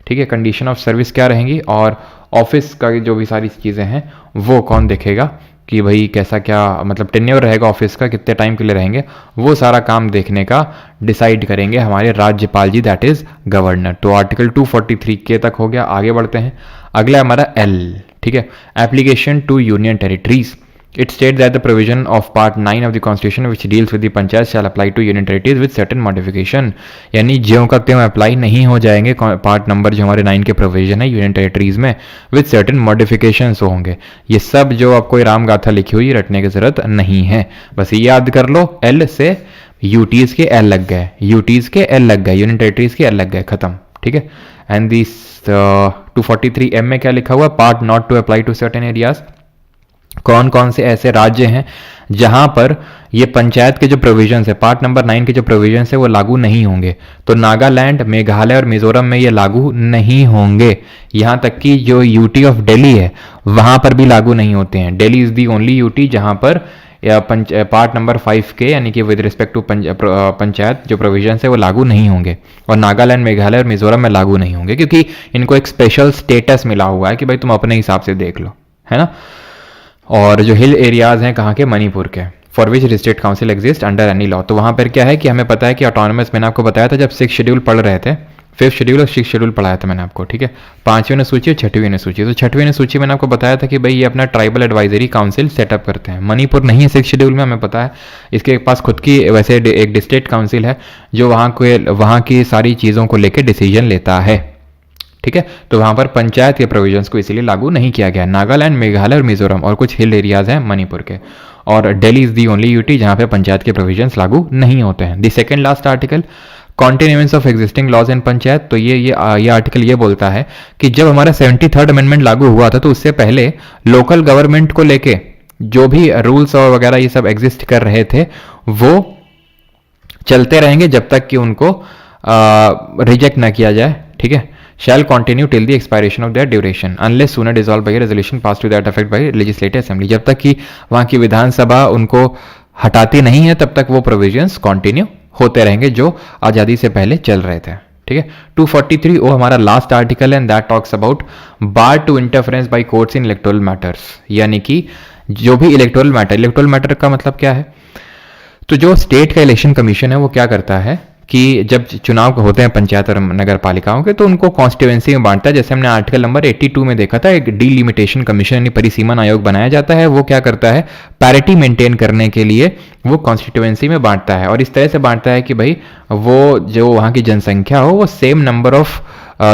Speaker 2: ठीक है, कंडीशन ऑफ सर्विस क्या रहेंगी, और ऑफिस का जो भी सारी चीज़ें हैं वो कौन देखेगा कि भाई कैसा क्या मतलब टेन्योर रहेगा ऑफिस का, कितने टाइम के लिए रहेंगे, वो सारा काम देखने का डिसाइड करेंगे हमारे राज्यपाल जी, दैट इज गवर्नर। तो आर्टिकल 243 के तक हो गया। आगे बढ़ते हैं, अगला हमारा एल, ठीक है, application to union territories. It states that the provision of Part 9 of the Constitution which deals with the panchayat shall apply to union territories with certain modification, यानी ज्यों का त्यों अप्लाई नहीं हो जाएंगे पार्ट नंबर जो हमारे 9 के प्रोविजन है यूनियन टेरिटरीज में, विद सर्टेन मॉडिफिकेशंस होंगे। ये सब जो आपको राम गाथा लिखी हुई रटने की जरूरत नहीं है, बस ये याद कर लो, एल से यूटीज के एल लग गए, यूटीज के एल लग गए, यूनियन टेरिटरीज के एल लग गए, खत्म, ठीक है। एंड दिस 243 एम में क्या लिखा हुआ, part not to apply to certain areas, कौन कौन से ऐसे राज्य हैं जहां पर ये पंचायत के जो प्रोविजंस है, पार्ट नंबर 9 के जो प्रोविजंस है वो लागू नहीं होंगे। तो नागालैंड, मेघालय और मिजोरम में ये लागू नहीं होंगे, यहां तक कि जो यूटी ऑफ दिल्ली है वहां पर भी लागू नहीं होते हैं। Delhi is the only UT जहां पर पार्ट नंबर 5 के यानी कि विद रिस्पेक्ट टू पंचायत जो प्रोविजंस है वो लागू नहीं होंगे, और नागालैंड, मेघालय और मिजोरम में लागू नहीं होंगे, क्योंकि इनको एक स्पेशल स्टेटस मिला हुआ है कि भाई तुम अपने हिसाब से देख लो, है ना। और जो हिल एरियाज हैं कहाँ के, मणिपुर के, for which state council exist under any law. तो वहाँ पर क्या है कि हमें पता है कि ऑटोनोमस, मैंने आपको बताया था जब 6 शेड्यूल पढ़ रहे थे, 5th शेड्यूल और 6th शेड्यूल पढ़ाया था मैंने आपको, ठीक है, 5वीं अनुसूची और 6वीं अनुसूची। तो 6वीं अनुसूची मैंने आपको बताया था कि भाई ये अपना ट्राइबल एडवाइजरी काउंसिल सेटअप करते हैं। मणिपुर नहीं है 6th शेड्यूल में, हमें पता है, इसके पास खुद की वैसे एक डिस्ट्रिक्ट काउंसिल है जो वहाँ की सारी चीज़ों को लेकर डिसीजन लेता है, ठीक है। तो वहां पर पंचायत के प्रोविजंस को इसीलिए लागू नहीं किया गया। नागालैंड, मेघालय और मिजोरम और कुछ हिल एरियाज हैं मणिपुर के, और Delhi is the only UT जहां पे पंचायत के प्रोविजंस लागू नहीं होते हैं। The second last article, continuance of existing laws in panchayat. तो ये आर्टिकल ये बोलता है कि जब हमारा 73rd अमेंडमेंट लागू हुआ था तो उससे पहले लोकल गवर्नमेंट को लेके जो भी रूल्स और वगैरह ये सब एग्जिस्ट कर रहे थे वो चलते रहेंगे जब तक कि उनको रिजेक्ट ना किया जाए, ठीक है। shall continue till the expiration of their duration unless sooner dissolved by a resolution passed to that effect by legislative assembly। जब तक कि वहां की विधानसभा उनको हटाती नहीं है तब तक वो प्रोविजंस कंटिन्यू होते रहेंगे जो आज़ादी से पहले चल रहे थे, ठीक है। 243 वो हमारा लास्ट आर्टिकल है, and that talks about bar to interference by courts in electoral matters, यानी कि जो भी इलेक्टोरल मैटर का मतलब क्या है, तो जो स्टेट का इलेक्शन कमीशन है वो क्या करता है कि जब चुनाव होते हैं पंचायत और नगर पालिकाओं के, तो उनको कॉन्स्टिट्यूएंसी में बांटता है। जैसे हमने आर्टिकल नंबर 82 में देखा था, एक डीलिमिटेशन कमीशन यानी परिसीमन आयोग बनाया जाता है। वो क्या करता है, पैरिटी मेंटेन करने के लिए वो कॉन्स्टिट्यूएंसी में बांटता है, और इस तरह से बांटता है कि भाई वो जो वहाँ की जनसंख्या हो वो सेम नंबर ऑफ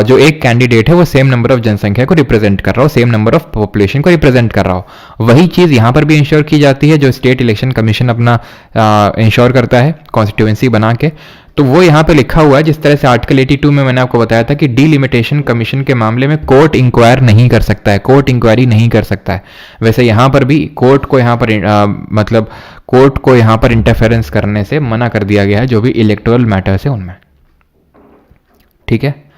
Speaker 2: जो एक कैंडिडेट है वो सेम नंबर ऑफ जनसंख्या को रिप्रेजेंट कर रहा हो, सेम नंबर ऑफ पॉपुलेशन को रिप्रेजेंट कर रहा हो। वही चीज़ यहाँ पर भी इंश्योर की जाती है जो स्टेट इलेक्शन कमीशन अपना इंश्योर करता है कॉन्स्टिट्यूएंसी बना के। तो वो यहाँ पे लिखा हुआ है, जिस तरह से आर्टिकल 82 में मैंने आपको बताया था कि डीलिमिटेशन कमीशन के मामले में कोर्ट इंक्वायर नहीं कर सकता है, कोर्ट इंक्वायरी नहीं कर सकता है, वैसे यहाँ पर भी कोर्ट को यहाँ पर मतलब कोर्ट को यहाँ पर इंटरफेरेंस करने से मना कर दिया गया है जो भी इलेक्टोरल मैटर्स है उनमें। ठीक है,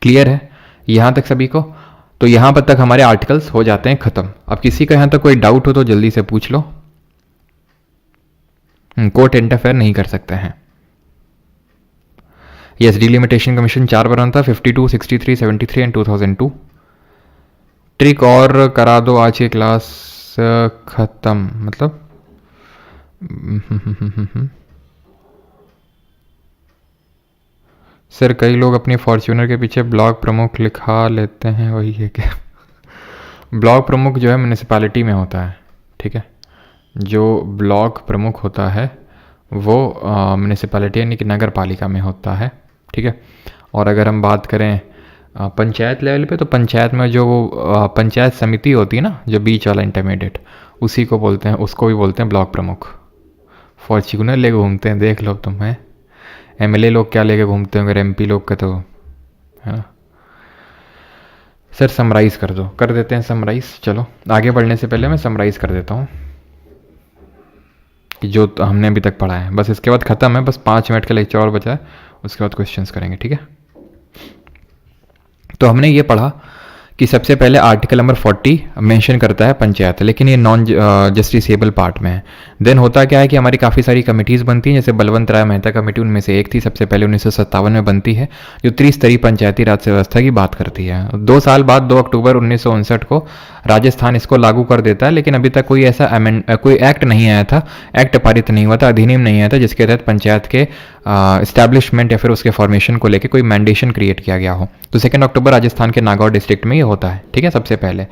Speaker 2: क्लियर है यहाँ तक सभी को? तो यहाँ पर तक हमारे आर्टिकल्स हो जाते हैं खत्म। अब किसी का यहाँ तक कोई डाउट हो तो जल्दी से पूछ लो। कोर्ट इंटरफेयर नहीं कर सकते हैं। यस, डिलिमिटेशन कमीशन 4 बार बनता, 52, 63, 73 एंड 2002। ट्रिक और करा दो, आज की क्लास खत्म मतलब सर कई लोग अपनी फॉर्च्यूनर के पीछे ब्लॉक प्रमुख लिखा लेते हैं, वही है क्या? ब्लॉक प्रमुख जो है म्यूनिसिपैलिटी में होता है, ठीक है। जो ब्लॉक प्रमुख होता है वो म्यूनिसिपैलिटी यानी कि नगर पालिका में होता है, ठीक है। और अगर हम बात करें पंचायत लेवल पे, तो पंचायत में जो पंचायत समिति होती है ना, जो बीच वाला इंटरमीडिएट, उसी को बोलते हैं, उसको भी बोलते हैं ब्लॉक प्रमुख। फॉर्च्यूनर ले घूमते हैं, देख लो तुम, है एमएलए लोग क्या लेके घूमते होंगे, एमपी लोग का तो है ना। सर समराइज़ कर दो, कर देते हैं समराइज़। चलो आगे बढ़ने से पहले मैं समराइज़ कर देता हूँ कि जो तो हमने अभी तक पढ़ा है, बस इसके बाद ख़त्म है, बस 5 मिनट का लेक्चर और बचा है, उसके बाद क्वेश्चंस करेंगे, ठीक है। तो हमने ये पढ़ा कि सबसे पहले आर्टिकल नंबर 40 मेंशन करता है पंचायत, लेकिन ये नॉन जस्टिसेबल पार्ट में है। देन होता क्या है कि हमारी काफ़ी सारी कमिटीज़ बनती हैं, जैसे बलवंत राय मेहता कमेटी उनमें से एक थी, सबसे पहले 1957 में बनती है, जो त्रिस्तरीय पंचायती राज व्यवस्था की बात करती है। 2 साल बाद 2 अक्टूबर 1959 को राजस्थान इसको लागू कर देता है, लेकिन अभी तक कोई ऐसा कोई एक्ट नहीं आया था, एक्ट पारित नहीं हुआ था, अधिनियम नहीं आया था जिसके तहत पंचायत के इस्टेब्लिशमेंट या फिर उसके फॉर्मेशन को लेकर कोई मैंडेशन क्रिएट किया गया हो। तो 2 अक्टूबर राजस्थान के नागौर डिस्ट्रिक्ट में ये होता है, ठीक है, सबसे पहले।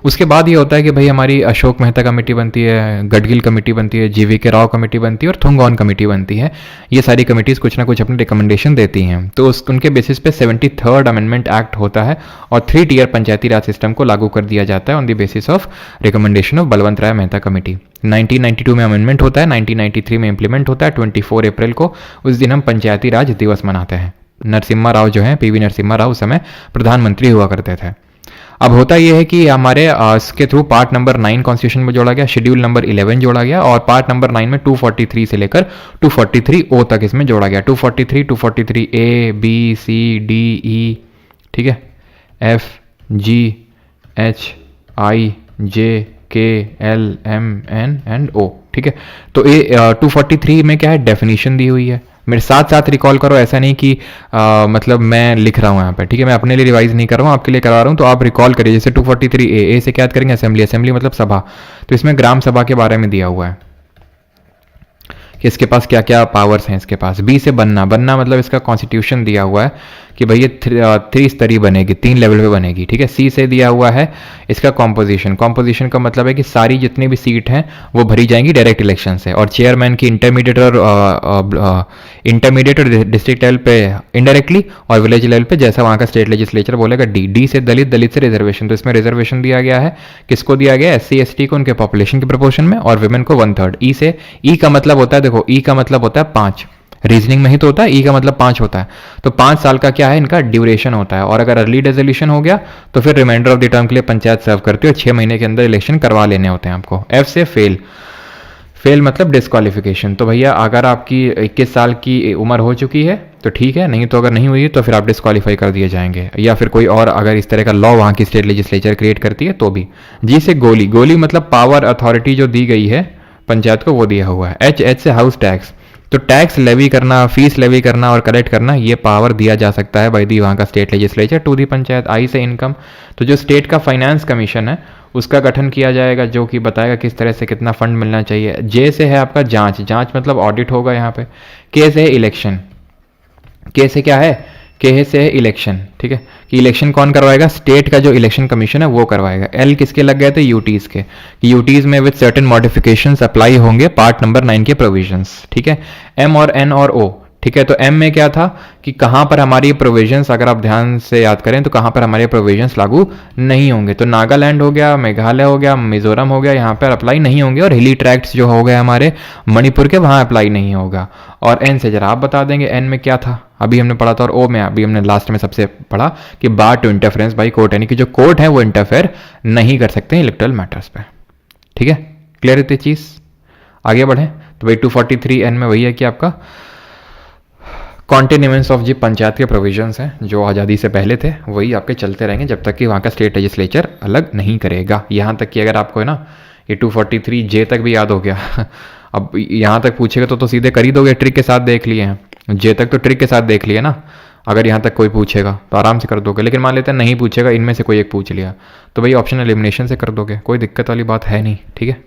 Speaker 2: उसके बाद ये होता है कि भाई हमारी अशोक मेहता कमेटी बनती है, गडगिल कमेटी बनती है, जीवीके राव कमेटी बनती है और थुंगॉन कमेटी बनती है। ये सारी कमेटीज़ कुछ ना कुछ अपनी रिकमेंडेशन देती हैं, तो उनके बेसिस पे 73rd अमेंडमेंट एक्ट होता है और 3 टियर पंचायती राज सिस्टम को लागू कर दिया जाता है on the basis of recommendation of Balwant Rai Mehta committee. 1992 में अमेंडमेंट होता है, 1993 में इंप्लीमेंट होता है। 24 अप्रैल को उस दिन हम पंचायती राज दिवस मनाते हैं। नरसिम्हा राव जो हैं, पीवी नरसिम्हा राव उस समय प्रधानमंत्री हुआ करते थे। अब होता यह है कि हमारे इसके थ्रू पार्ट नंबर 9 कॉन्स्टिट्यूशन में जोड़ा गया, शेड्यूल नंबर 11 जोड़ा गया, और पार्ट नंबर 9 में 243 से लेकर 243 तक इसमें जोड़ा गया। 243 A B C D E, ठीक है, एफ जी एच आई जे के एल एम एन एंड ओ, ठीक है। तो ये 243 में क्या है, डेफिनेशन दी हुई है। मेरे साथ साथ रिकॉल करो, ऐसा नहीं कि मतलब मैं लिख रहा हूँ यहाँ पे, ठीक है, मैं अपने लिए रिवाइज नहीं कर रहा हूँ, आपके लिए करा रहा हूँ, तो आप रिकॉल करिए। जैसे 243 ए से क्या याद करेंगे, असेंबली, असेंबली मतलब सभा, तो इसमें ग्राम सभा के बारे में दिया हुआ है कि इसके पास क्या क्या पावर्स हैं इसके पास। बी से बनना, बनना मतलब इसका कॉन्स्टिट्यूशन दिया हुआ है कि भाई ये 3 स्तरीय बनेगी, 3 लेवल पे बनेगी, ठीक है। सी से दिया हुआ है इसका कॉम्पोजिशन, कॉम्पोजिशन का मतलब है कि सारी जितनी भी सीट हैं वो भरी जाएंगी डायरेक्ट इलेक्शन से, और चेयरमैन की इंटरमीडिएट और डिस्ट्रिक्ट लेवल पे इनडायरेक्टली, और विलेज लेवल पे जैसा वहाँ का स्टेट लेजिस्लेचर बोलेगा। डी से दलित, दलित से रिजर्वेशन, तो इसमें रिजर्वेशन दिया गया है, किसको दिया गया, SC ST को उनके पॉपुलेशन के प्रोपोर्शन में, और वुमेन को 1/3। ई से, ई का मतलब होता है, देखो ई का मतलब होता है 5, रीजनिंग में ही तो होता है, ई का मतलब 5 होता है, तो 5 साल का क्या है इनका ड्यूरेशन होता है, और अगर अर्ली डिसोल्यूशन हो गया तो फिर रिमाइंडर ऑफ द टर्म के लिए पंचायत सर्व करती है, 6 महीने के अंदर इलेक्शन करवा लेने होते हैं आपको। एफ से फेल, फेल मतलब डिस्क्वालिफिकेशन, तो भैया अगर आपकी 21 साल की उम्र हो चुकी है तो ठीक है, नहीं तो अगर नहीं हुई तो फिर आप डिस्क्वालीफाई कर दिए जाएंगे, या फिर कोई और अगर इस तरह का लॉ वहाँ की स्टेट लेजिस्लेचर क्रिएट करती है तो भी। जी से गोली, गोली मतलब पावर अथॉरिटी जो दी गई है पंचायत को वो दिया हुआ है। एच से हाउस टैक्स, तो टैक्स लेवी करना, फीस लेवी करना और कलेक्ट करना, ये पावर दिया जा सकता है बाई दी वहाँ का state legislature to the panchayat. I say income, तो जो स्टेट का फाइनेंस कमीशन है उसका गठन किया जाएगा, जो कि बताएगा किस तरह से कितना फंड मिलना चाहिए। जे से है आपका जांच, जांच मतलब ऑडिट होगा यहाँ पे। के से है इलेक्शन, के से क्या है, के से है इलेक्शन, ठीक है, कि इलेक्शन कौन करवाएगा, स्टेट का जो इलेक्शन कमीशन है वो करवाएगा। एल किसके लग गए थे, यूटीज के, कि यूटीज में विद सर्टेन मॉडिफिकेशंस अप्लाई होंगे पार्ट नंबर 9 के प्रोविजंस, ठीक है। एम और एन और ओ, ठीक है, तो एम में क्या था कि कहाँ पर हमारी प्रोविजंस, अगर आप ध्यान से याद करें तो कहाँ पर हमारे प्रोविजंस लागू नहीं होंगे, तो नागालैंड हो गया, मेघालय हो गया, मिजोरम हो गया, यहाँ पर अप्लाई नहीं होंगे, और हिली ट्रैक्ट्स जो हो गए हमारे मणिपुर के, वहाँ अप्लाई नहीं होगा। और एन से जरा आप बता देंगे, एन में क्या था, अभी हमने पढ़ा था, और ओ में अभी हमने लास्ट में सबसे पढ़ा कि बार टू इंटरफेरेंस बाई कोर्ट, यानी कि जो कोर्ट है वो इंटरफेयर नहीं कर सकते इलेक्टोरल मैटर्स पे, ठीक है। क्लियर है ये चीज़, आगे बढ़े तो भाई 243 एन में वही है कि आपका कॉन्टिन्यूएंस ऑफ जी पंचायत के प्रोविजंस हैं जो आज़ादी से पहले थे, वही आपके चलते रहेंगे जब तक कि वहाँ का स्टेट लेजिस्लेचर अलग नहीं करेगा। यहाँ तक कि अगर आपको है ना ये 243 जे तक भी याद हो गया अब यहाँ तक पूछेगा तो सीधे कर ही दोगे, ट्रिक के साथ देख लिए हैं, जे तक तो ट्रिक के साथ देख लिया ना, अगर यहाँ तक कोई पूछेगा तो आराम से कर दोगे। लेकिन मान लेते हैं नहीं पूछेगा, इनमें से कोई एक पूछ लिया तो भाई ऑप्शन एलिमिनेशन से कर दोगे, कोई दिक्कत वाली बात है नहीं, ठीक है।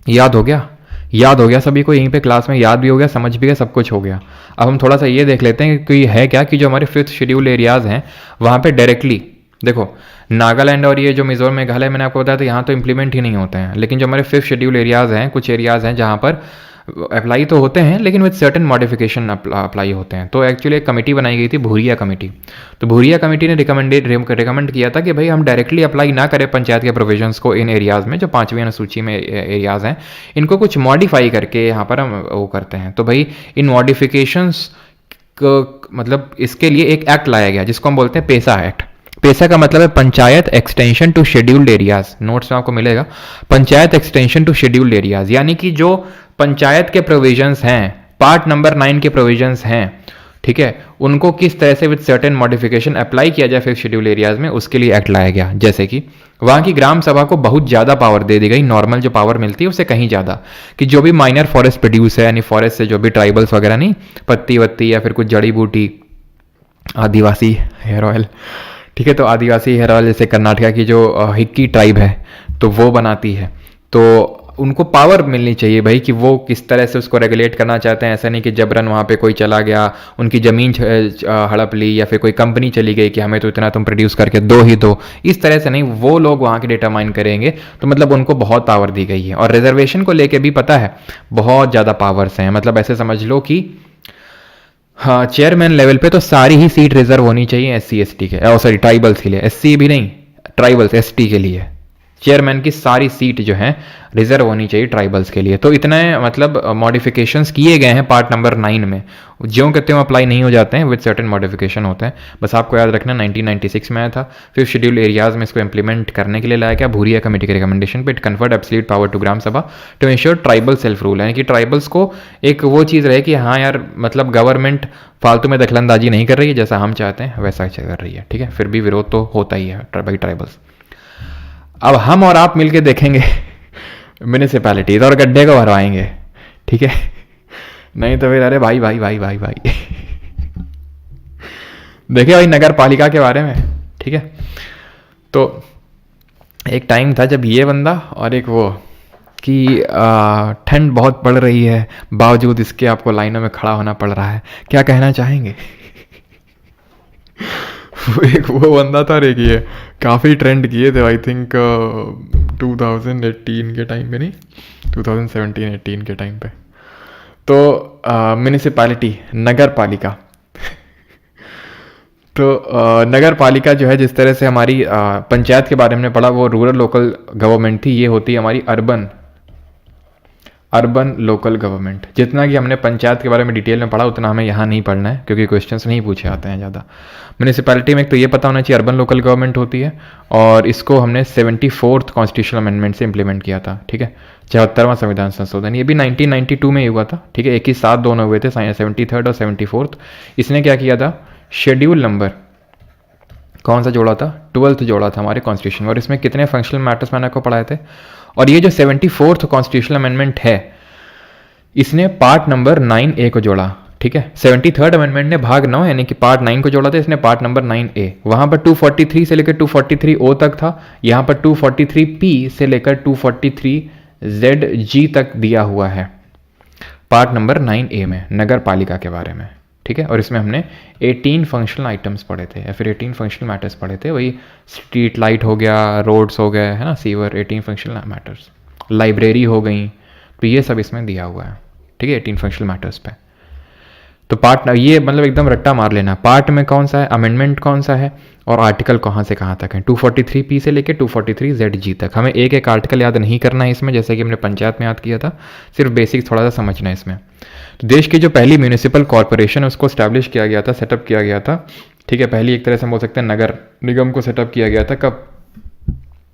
Speaker 2: याद हो गया, याद हो गया सभी को, यहीं पे क्लास में याद भी हो गया, समझ भी गया, सब कुछ हो गया। अब हम थोड़ा सा ये देख लेते हैं कि है क्या, कि जो हमारे 5th शेड्यूल एरियाज़ हैं वहाँ पे डायरेक्टली देखो, नागालैंड और ये जो मिजोरम मेघालय मैंने आपको बताया था यहाँ तो इम्प्लीमेंट ही नहीं होते हैं, लेकिन जो हमारे 5th शेड्यूल एरियाज़ हैं, कुछ एरियाज़ हैं जहाँ पर अप्लाई तो होते हैं लेकिन विद सर्टेन मॉडिफिकेशन अप्लाई होते हैं। तो एक्चुअली एक कमेटी बनाई गई थी, भूरिया कमेटी, तो भूरिया कमेटी ने रिकमेंड किया था कि भाई हम डायरेक्टली अप्लाई ना करें पंचायत के प्रोविजंस को इन एरियाज़ में, जो 5वीं अनुसूची में एरियाज़ हैं, इनको कुछ मॉडिफाई करके यहाँ पर हम वो करते हैं। तो भाई इन मॉडिफिकेशंस मतलब इसके लिए एक एक्ट लाया गया जिसको हम बोलते हैं पेसा एक्ट। पेसा का मतलब है panchayat extension to scheduled areas, notes में आपको मिलेगा, panchayat extension to scheduled areas, यानी कि जो पंचायत के प्रोविजंस हैं, पार्ट नंबर 9 के प्रोविजंस हैं, ठीक है, उनको किस तरह से विद सर्टेन मॉडिफिकेशन अप्लाई किया जाए 5th शेड्यूल एरियाज में, उसके लिए एक्ट लाया गया। जैसे कि वहाँ की ग्राम सभा को बहुत ज़्यादा पावर दे दी गई, नॉर्मल जो पावर मिलती है उससे कहीं ज़्यादा, कि जो भी माइनर फॉरेस्ट प्रोड्यूस है, यानी फॉरेस्ट से जो भी ट्राइबल्स वगैरह नहीं, पत्ती वत्ती या फिर कुछ जड़ी बूटी, आदिवासी हेयर ऑयल, ठीक है, तो आदिवासी हेयर ऑयल जैसे कर्नाटका की जो हिक्की ट्राइब है तो वो बनाती है, तो उनको पावर मिलनी चाहिए भाई कि वो किस तरह से उसको रेगुलेट करना चाहते हैं। ऐसा नहीं कि जबरन वहाँ पे कोई चला गया, उनकी ज़मीन हड़प ली, या फिर कोई कंपनी चली गई कि हमें तो इतना तुम प्रोड्यूस करके दो ही दो, इस तरह से नहीं, वो लोग वहाँ के डेटा माइन करेंगे। तो मतलब उनको बहुत पावर दी गई है। और रिजर्वेशन को लेके भी पता है बहुत ज़्यादा पावर्स हैं, मतलब ऐसे समझ लो कि हाँ, चेयरमैन लेवल पे तो सारी ही सीट रिजर्व होनी चाहिए SC ST के, सॉरी ट्राइबल्स के लिए, SC भी नहीं, ट्राइबल्स ST के लिए चेयरमैन की सारी सीट जो है रिजर्व होनी चाहिए ट्राइबल्स के लिए। तो इतने मतलब मॉडिफिकेशंस किए गए हैं पार्ट नंबर 9 में, ज्यों कहते हैं अप्लाई नहीं हो जाते हैं, विद सर्टेन मॉडिफिकेशन होते हैं। बस आपको याद रखना 1996 में आया था, 5th शेड्यूल एरियाज में इसको इंप्लीमेंट करने के लिए लाया गया भूरिया कमेटी के रिकमेंडेशन पे। It conferred absolute power to gram sabha to ensure tribal self rule, यानी कि ट्राइबल्स को एक वो चीज़ रहे कि हाँ यार मतलब गवर्नमेंट फालतू में दखलंदाजी नहीं कर रही है, जैसा हम चाहते हैं वैसा कर रही है, ठीक है। फिर भी विरोध तो होता ही है भाई ट्राइबल्स। अब हम और आप मिलके देखेंगे म्यूनिसिपैलिटीज और गड्ढे को भरवाएंगे, ठीक है, नहीं तो फिर अरे भाई भाई भाई भाई भाई देखिए भाई नगर पालिका के बारे में, ठीक है। तो एक टाइम था जब ये बंदा और एक वो कि ठंड बहुत पड़ रही है, बावजूद इसके आपको लाइनों में खड़ा होना पड़ रहा है, क्या कहना चाहेंगे एक वो बंदा था, एक ये काफ़ी ट्रेंड किए थे, आई थिंक 2018 के टाइम पे, नहीं 2017-18 के टाइम पे। तो म्यूनिसिपैलिटी नगर पालिका तो नगर पालिका जो है, जिस तरह से हमारी पंचायत के बारे में पढ़ा वो रूरल लोकल गवर्नमेंट थी, ये होती है हमारी अर्बन लोकल गवर्नमेंट। जितना कि हमने पंचायत के बारे में डिटेल में पढ़ा उतना हमें यहाँ नहीं पढ़ना है क्योंकि क्वेश्चंस नहीं पूछे आते हैं ज़्यादा। म्यूनिसिपैलिटी में एक तो ये पता होना चाहिए अर्बन लोकल गवर्नमेंट होती है, और इसको हमने 74th कॉन्स्टिट्यूशनल अमेंडमेंट से इंप्लीमेंट किया था, ठीक है, 74वां संविधान संशोधन, ये भी 1992 में ही हुआ था, ठीक है, एक ही साथ दोनों हुए थे, 73rd और 74th। इसने क्या किया था, शेड्यूल नंबर कौन सा जोड़ा था, 12th जोड़ा था हमारे कॉन्स्टिट्यूशन, और इसमें कितने फंक्शनल मैटर्स मैंने आपको पढ़ाए थे। और ये जो 74th कॉन्स्टिट्यूशनल अमेंडमेंट है, इसने पार्ट नंबर 9A को जोड़ा, ठीक है। 73rd अमेंडमेंट ने भाग 9 यानी कि पार्ट 9 को जोड़ा था, इसने पार्ट नंबर 9A। वहां पर 243 से लेकर 243O तक था, यहां पर 243P से लेकर 243ZG तक दिया हुआ है पार्ट नंबर 9A में, नगर पालिका के बारे में, ठीक है। और इसमें हमने 18 फंक्शनल आइटम्स पढ़े थे या फिर 18 फंक्शनल मैटर्स पढ़े थे, वही स्ट्रीट लाइट हो गया, रोड्स हो गए, है ना, सीवर, 18 फंक्शनल मैटर्स, लाइब्रेरी हो गई, तो ये सब इसमें दिया हुआ है, ठीक है, 18 फंक्शनल मैटर्स पे। तो पार्ट ये मतलब एकदम रट्टा मार लेना, पार्ट में कौन सा है, अमेंडमेंट कौन सा है और आर्टिकल कहाँ से कहाँ तक है, 243P से लेके 243ZG तक। हमें एक एक आर्टिकल याद नहीं करना है इसमें, जैसे कि हमने पंचायत में याद किया था, सिर्फ बेसिक थोड़ा सा समझना है इसमें। तो देश की जो पहली म्यूनिसिपल कॉरपोरेशन है उसको स्टैब्लिश किया गया था, सेटअप किया गया था, ठीक है। पहली एक तरह से हम बोल सकते हैं नगर निगम को सेटअप किया गया था, कब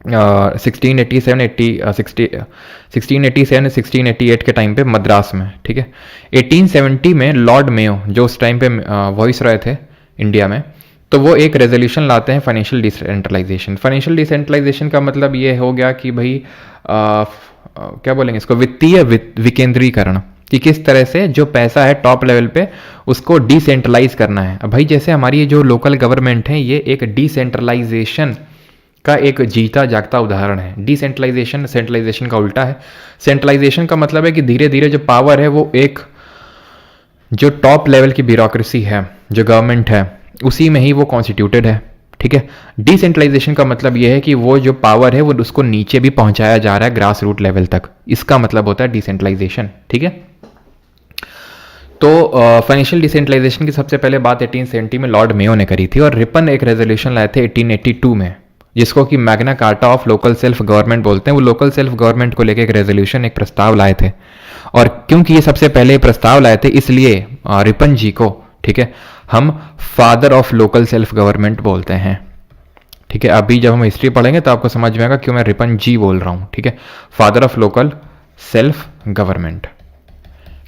Speaker 2: 1688 के टाइम पे मद्रास में, ठीक है। 1870 में लॉर्ड मेयो जो उस टाइम पे वॉइस रॉय थे इंडिया में, तो वो एक रेजोल्यूशन लाते हैं फाइनेंशियल डिसेंट्रलाइजेशन। फाइनेंशियल डिसेंट्रलाइजेशन का मतलब ये हो गया कि भाई क्या बोलेंगे इसको, वित्तीय विकेंद्रीकरण, कि किस तरह से जो पैसा है टॉप लेवल पे उसको डिसेंट्रलाइज करना है। अब भाई जैसे हमारी ये जो लोकल गवर्नमेंट है ये एक डिसेंट्रलाइजेशन का एक जीता जागता उदाहरण है। डिसेंट्रलाइजेशन सेंट्रलाइजेशन का उल्टा है। सेंट्रलाइजेशन का मतलब है कि धीरे धीरे जो पावर है वो एक जो टॉप लेवल की ब्यूरोक्रेसी है, जो गवर्नमेंट है, उसी में ही वो कॉन्स्टिट्यूटेड है, ठीक है। डिसेंट्रलाइजेशन का मतलब यह है कि वो जो पावर है वो उसको नीचे भी पहुंचाया जा रहा है, ग्रास रूट लेवल तक, इसका मतलब होता है डिसेंट्रलाइजेशन, ठीक है। तो फाइनेंशियल डिसेंट्रलाइजेशन की सबसे पहले बात 1870 में लॉर्ड मेयो ने करी थी, और रिपन एक रेजोल्यूशन लाए थे 1882 में, जिसको कि Magna carta of local self government बोलते हैं। वो लोकल सेल्फ गवर्नमेंट को लेकर एक रेजोल्यूशन, एक प्रस्ताव लाए थे, और क्योंकि ये सबसे पहले प्रस्ताव लाए थे इसलिए रिपन जी को, ठीक है, हम father of local self government बोलते हैं, ठीक है। अभी जब हम हिस्ट्री पढ़ेंगे तो आपको समझ में आएगा क्यों मैं रिपन जी बोल रहा हूं, ठीक है। Father of local self government,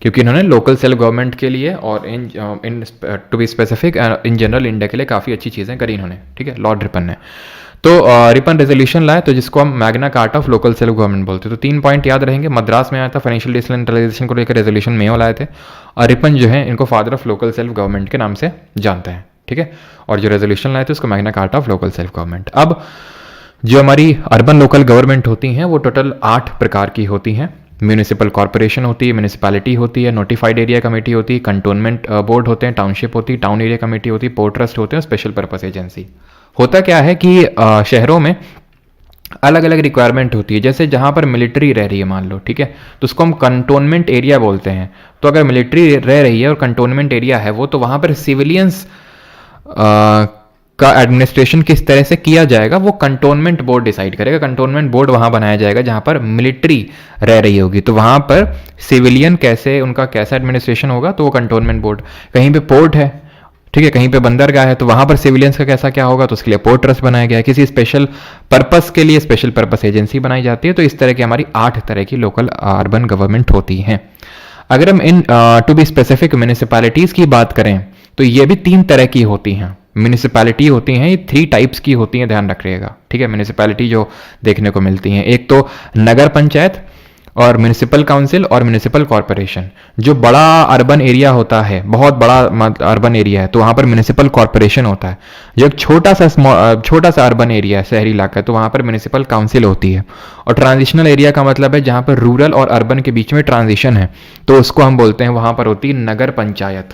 Speaker 2: क्योंकि इन्होंने लोकल सेल्फ गवर्नमेंट के लिए और in to be specific in general India के लिए काफ़ी अच्छी चीज़ें करी इन्होंने, ठीक है, लॉर्ड रिपन ने। तो रिपन रेजोल्यूशन लाए, तो जिसको हम Magna carta of local self government बोलते हैं। तो 3 पॉइंट याद रहेंगे। मद्रास में आया था, फाइनेंशियल डिसेंट्रलाइजेशन को लेकर रेजोल्यूशन मेयो लाए थे, और रिपन जो है इनको father of local self government के नाम से जानते हैं, ठीक है। और जो रेजोल्यूशन लाए थे उसको Magna carta of local self government. अब जो हमारी अर्बन लोकल गवर्नमेंट होती हैं वो टोटल 8 प्रकार की होती हैं। म्यूनिसिपल कॉर्पोरेशन होती है, म्यूनिसिपैलिटी होती है, नोटिफाइड एरिया कमेटी होती है, कंटोनमेंट बोर्ड होते हैं, टाउनशिप होती है, टाउन एरिया कमेटी होती है, पोर्ट ट्रस्ट होते हैं, स्पेशल पर्पस एजेंसी। होता क्या है कि शहरों में अलग अलग रिक्वायरमेंट होती है। जैसे जहाँ पर मिलिट्री रह रही है मान लो, ठीक है, तो उसको हम कंटोनमेंट एरिया बोलते हैं। तो अगर मिलिट्री रह रही है और कंटोनमेंट एरिया है वो, तो वहाँ पर सिविलियंस का एडमिनिस्ट्रेशन किस तरह से किया जाएगा वो कंटोनमेंट बोर्ड डिसाइड करेगा। कंटोनमेंट बोर्ड वहाँ बनाया जाएगा जहाँ पर मिलिट्री रह रही होगी, तो वहाँ पर सिविलियन कैसे, उनका कैसा एडमिनिस्ट्रेशन होगा, तो वो कंटोनमेंट बोर्ड। कहीं पे पोर्ट है, ठीक है, कहीं पे बंदरगाह है, तो वहां पर सिविलियंस का कैसा क्या होगा, तो उसके लिए पोर्ट ट्रस्ट बनाया गया है। किसी स्पेशल पर्पस के लिए स्पेशल पर्पस एजेंसी बनाई जाती है। तो इस तरह की हमारी 8 तरह की लोकल अर्बन गवर्नमेंट होती हैं। अगर हम इन टू बी स्पेसिफिक म्यूनिसिपैलिटीज की बात करें तो ये भी 3 तरह की होती हैं। म्यूनिसिपैलिटी होती हैं, ये 3 टाइप्स की होती हैं, ध्यान रखिएगा, ठीक है। म्यूनिसिपैलिटी जो देखने को मिलती हैं, एक तो नगर पंचायत और म्यूनिसिपल काउंसिल और म्यूनिसिपल कॉर्पोरेशन। जो बड़ा अर्बन एरिया होता है, बहुत बड़ा अर्बन एरिया है, तो वहाँ पर म्यूनिसिपल कॉर्पोरेशन होता है। जो एक छोटा सा अर्बन एरिया है, शहरी इलाका है, तो वहाँ पर म्यूनिसिपल काउंसिल होती है। और ट्रांजिशनल एरिया का मतलब है जहाँ पर रूरल और अर्बन के बीच में ट्रांजिशन है, तो उसको हम बोलते हैं, वहाँ पर होती है नगर पंचायत।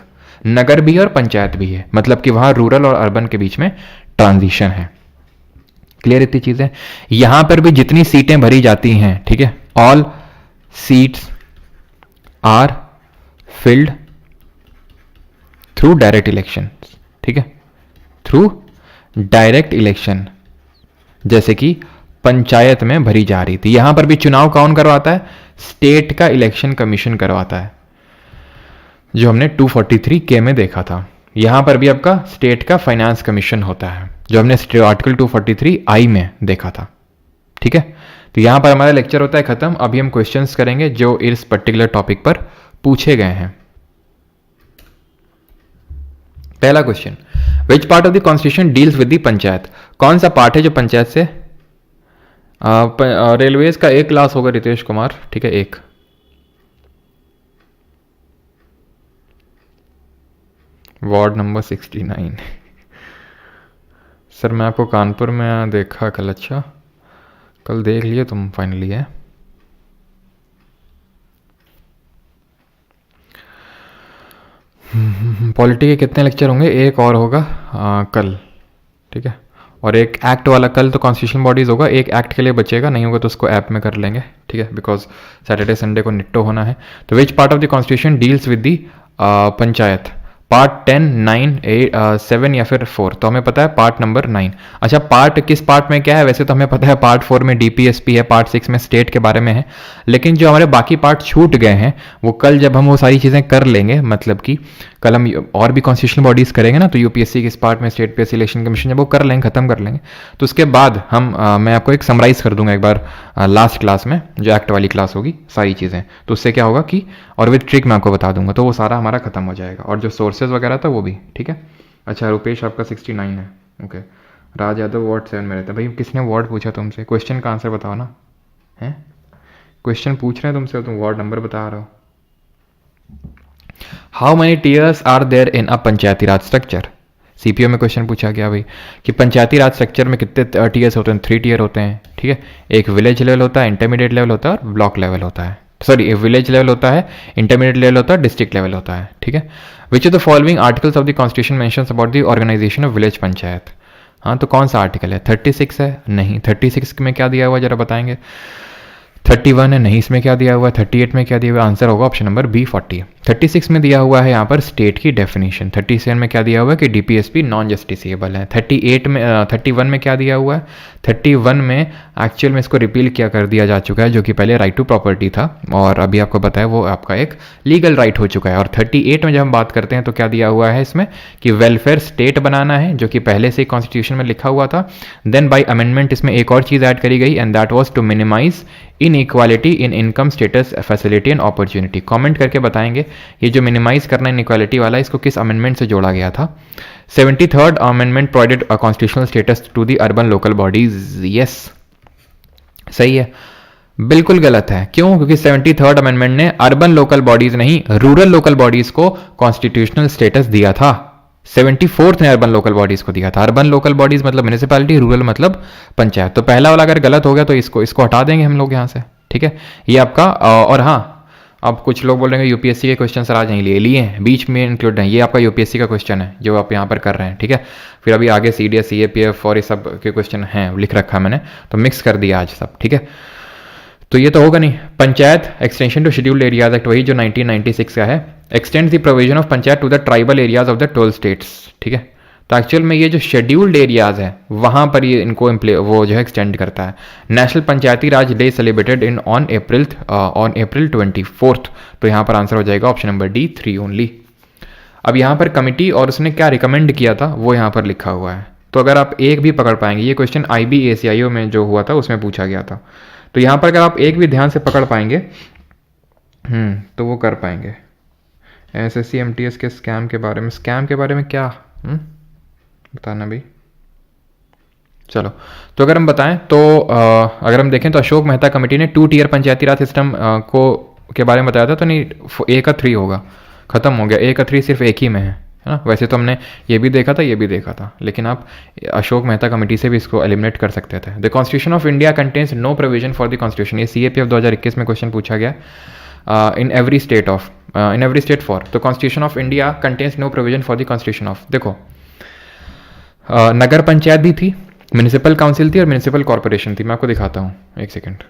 Speaker 2: नगर भी और पंचायत भी है, मतलब कि वहाँ रूरल और अर्बन के बीच में ट्रांजिशन है। क्लियर इतनी चीजें। यहां पर भी जितनी सीटें भरी जाती हैं, ठीक है, all seats are filled through direct election, ठीक है, थ्रू डायरेक्ट इलेक्शन, जैसे कि पंचायत में भरी जा रही थी। यहां पर भी चुनाव कौन करवाता है, स्टेट का इलेक्शन कमीशन करवाता है, जो हमने 243K में देखा था। यहां पर भी आपका स्टेट का फाइनेंस कमीशन होता है, जो हमने आर्टिकल 243I में देखा था, ठीक है। तो यहां पर हमारा लेक्चर होता है खत्म। अभी हम क्वेश्चंस करेंगे जो इस पर्टिकुलर टॉपिक पर पूछे गए हैं। पहला question, which part of the constitution deals with the panchayat. कौन सा पार्ट है जो पंचायत से, रेलवेज का एक क्लास होगा रितेश कुमार, ठीक है, एक वार्ड नंबर 69। सर मैं आपको कानपुर में देखा कल। अच्छा, कल देख लिए तुम फाइनली है। पॉलिटी के कितने लेक्चर होंगे? एक और होगा कल, ठीक है। और एक एक्ट वाला कल तो कॉन्स्टिट्यूशन बॉडीज़ होगा, एक एक्ट के लिए बचेगा, नहीं होगा तो उसको ऐप में कर लेंगे, ठीक है, बिकॉज सैटरडे संडे को निट्टो होना है। तो which part of the constitution deals with the panchayat? Part 10, 9, 8, 7 या फिर 4? तो हमें पता है पार्ट नंबर 9। अच्छा, पार्ट किस पार्ट में क्या है? वैसे तो हमें पता है पार्ट 4 में डीपीएसपी है, पार्ट 6 में स्टेट के बारे में है, लेकिन जो हमारे बाकी पार्ट छूट गए हैं वो कल जब हम वो सारी चीज़ें कर लेंगे, मतलब कि कल हम और भी कॉन्स्टिट्यूशनल बॉडीज़ करेंगे ना, तो यूपीएससी किस पार्ट में, स्टेट पीएससी इलेक्शन कमीशन, जब वो कर लेंगे, खत्म कर लेंगे, तो उसके बाद हम मैं आपको एक समराइज़ कर दूंगा एक बार लास्ट क्लास में, जो एक्ट वाली क्लास होगी, सारी चीज़ें। तो उससे क्या होगा कि और विद ट्रिक मैं आपको बता दूंगा, तो वो सारा हमारा खत्म हो जाएगा, और जो सोर्सेज वगैरह था वो भी, ठीक है। अच्छा, रुपेश आपका 69 है, ओके। राज यादव वार्ड 7 में रहता है। भाई किसने वार्ड पूछा तुमसे? क्वेश्चन का आंसर बताओ ना, है? क्वेश्चन पूछ रहे हैं तुमसे, तुम वार्ड नंबर बता रहे हो। How many tiers are there in a Panchayati Raj structure? CPO में क्वेश्चन पूछा गया भाई कि पंचायती राज स्ट्रक्चर में कितने टीयर्स होते हैं? 3 टीयर होते हैं, ठीक है। एक विलेज लेवल होता है, इंटरमीडिएट लेवल होता है और ब्लॉक लेवल होता है। सॉरी, विलेज लेवल होता है, इंटरमीडिएट लेवल होता है, डिस्ट्रिक्ट लेवल होता है, ठीक है। Which of the following articles of the constitution mentions about the organisation of village panchayat? हाँ, तो कौन सा आर्टिकल है? 36 है? नहीं। 36 में क्या दिया हुआ जरा बताएंगे? 31 है? नहीं। इसमें क्या दिया हुआ है? 38 में क्या दिया हुआ है? आंसर होगा ऑप्शन नंबर बी 40। 36 में दिया हुआ है यहाँ पर स्टेट की डेफिनेशन। 37 में क्या दिया हुआ है कि डीपीएसपी नॉन जस्टिसेबल है। 31 में क्या दिया हुआ है? 31 में एक्चुअल में इसको रिपील किया कर दिया जा चुका है, जो कि पहले राइट टू प्रॉपर्टी था, और अभी आपको पता है वो आपका एक लीगल राइट हो चुका है। और 38 में जब हम बात करते हैं तो क्या दिया हुआ है इसमें कि वेलफेयर स्टेट बनाना है, जो कि पहले से ही कॉन्स्टिट्यूशन में लिखा हुआ था। देन बाय अमेंडमेंट इसमें एक और चीज़ ऐड करी गई, and that was to minimise inequality in income status facility and opportunity. Comment करके बताएंगे ये जो मिनिमाइज करना इनइक्वालिटी वाला, इसको किस अमेंडमेंट से जोड़ा गया था? 73rd amendment provided a constitutional status to the urban local bodies. Yes, सही है। बिल्कुल गलत है। क्यों? क्योंकि 73rd अमेंडमेंट ने अर्बन लोकल बॉडीज नहीं, रूरल लोकल बॉडीज को कॉन्स्टिट्यूशनल स्टेटस दिया था। 74th ने अर्बन लोकल बॉडीज को दिया था। अर्बन लोकल बॉडीज मतलब म्यूनिसिपैलिटी, रूरल मतलब पंचायत। तो पहला वाला अगर गलत हो गया तो इसको हटा देंगे हम लोग यहाँ से, ठीक है। ये आपका और हाँ, अब कुछ लोग बोल रहे हैं यूपीएससी के क्वेश्चन सर आज नहीं लिए हैं, बीच में इंक्लूड हैं। ये आपका यूपीएससी का क्वेश्चन है जो आप यहाँ पर कर रहे हैं, ठीक है। फिर अभी आगे सीडीएस, सीएपीएफ और ये सब के क्वेश्चन हैं, लिख रखा है मैंने, तो मिक्स कर दिया आज सब, ठीक है। तो ये तो होगा नहीं। Panchayat extension to scheduled areas act, वही जो 1996 का है, extend the provision of panchayat to the tribal areas of the 12 states, ठीक है। तो एक्चुअल में ये जो शेड्यूल्ड एरियाज है वहाँ पर ये इनको वो जो है एक्सटेंड करता है। National Panchayati Raj day celebrated in on April 24th। तो यहाँ पर आंसर हो जाएगा ऑप्शन नंबर डी 3 ओनली। अब यहाँ पर कमिटी और उसने क्या रिकमेंड किया था वो यहाँ पर लिखा हुआ है। तो अगर आप एक भी पकड़ पाएंगे, ये क्वेश्चन IBACIO में जो हुआ था उसमें पूछा गया था, तो यहाँ पर अगर आप एक भी ध्यान से पकड़ पाएंगे तो वो कर पाएंगे। SSC MTS के स्कैम के बारे में क्या बताना भाई? चलो, तो अगर हम बताएं तो अगर हम देखें तो अशोक मेहता कमेटी ने 2 टीयर पंचायती राज सिस्टम के बारे में बताया था। तो नहीं, A का 3 होगा, खत्म हो गया। A का 3 सिर्फ एक ही में है ना। वैसे तो हमने ये भी देखा था, ये भी देखा था, लेकिन आप अशोक मेहता कमेटी से भी इसको एलिमिनेट कर सकते थे। The constitution of India contains no provision for the constitution. ये CAPF 2021 में क्वेश्चन पूछा गया। इन एवरी स्टेट फॉर, तो constitution of India contains no provision for the constitution of, देखो नगर पंचायत भी थी, म्यूनिसिपल काउंसिल थी और म्यूनिसिपल कॉर्पोरेशन थी। मैं आपको दिखाता हूँ, एक सेकेंड।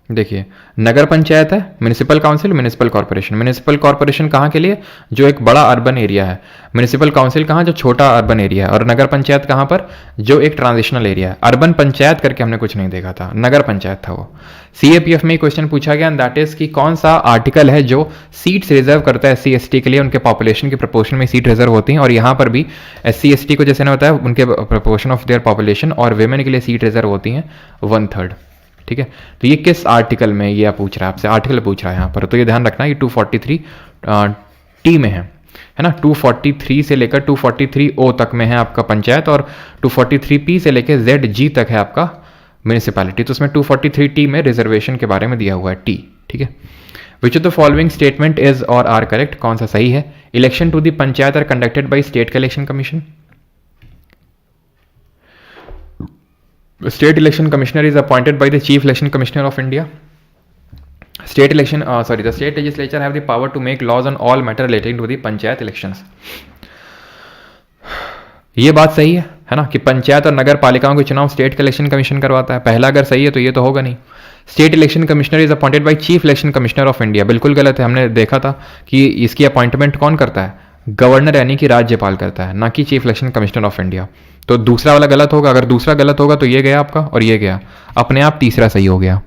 Speaker 2: देखिए, नगर पंचायत है, municipal council, municipal corporation. Municipal corporation कहाँ के लिए? जो एक बड़ा अर्बन एरिया है। म्यूनिसिपल काउंसिल कहाँ? जो छोटा अर्बन एरिया है। और नगर पंचायत कहाँ पर? जो एक ट्रांजिशनल एरिया है। अर्बन पंचायत करके हमने कुछ नहीं देखा था, नगर पंचायत था वो। CAPF में क्वेश्चन पूछा गया, दैट इज कि कौन सा आर्टिकल है जो सीट्स रिजर्व करता है SC ST के लिए, उनके पॉपुलेशन के प्रपोर्शन में सीट रिजर्व होती हैं। और यहाँ पर भी SC ST को जैसे ने बताया उनके प्रपोर्शन ऑफ देयर पॉपुलेशन, और वेमेन के लिए सीट रिजर्व होती हैं 1/3, ठीक है। तो ये किस आर्टिकल में ये पूछ रहा है आपसे? आर्टिकल पूछ रहा है यहाँ पर, तो ये ध्यान रखना, ये 243 T में है ना। 243 से लेकर 243 O तक में है आपका पंचायत, और 243 P से लेकर ZG तक है आपका म्यूनिसिपैलिटी। तो उसमें 243 T में रिजर्वेशन के बारे में दिया हुआ है T, ठीक है। Which of the following statement is or are correct, कौन सा सही है? Election to the panchayat are conducted by state election commission. State election commissioner is appointed by the chief election commissioner of India. The state legislature have the power to make laws on all matter relating to the panchayat elections. ये बात सही है ना, कि पंचायत और नगर पालिकाओं के चुनाव स्टेट इलेक्शन कमीशन करवाता है. पहला अगर सही है तो ये तो होगा नहीं. State election commissioner is appointed by chief election commissioner of India, बिल्कुल गलत है. हमने देखा था कि इसकी अपॉइंटमेंट कौन करता है? गवर्नर यानी कि राज्यपाल करता है, ना कि chief election commissioner of India. तो दूसरा वाला गलत होगा. अगर दूसरा गलत होगा तो ये गया आपका और ये गया, अपने आप तीसरा सही हो गया,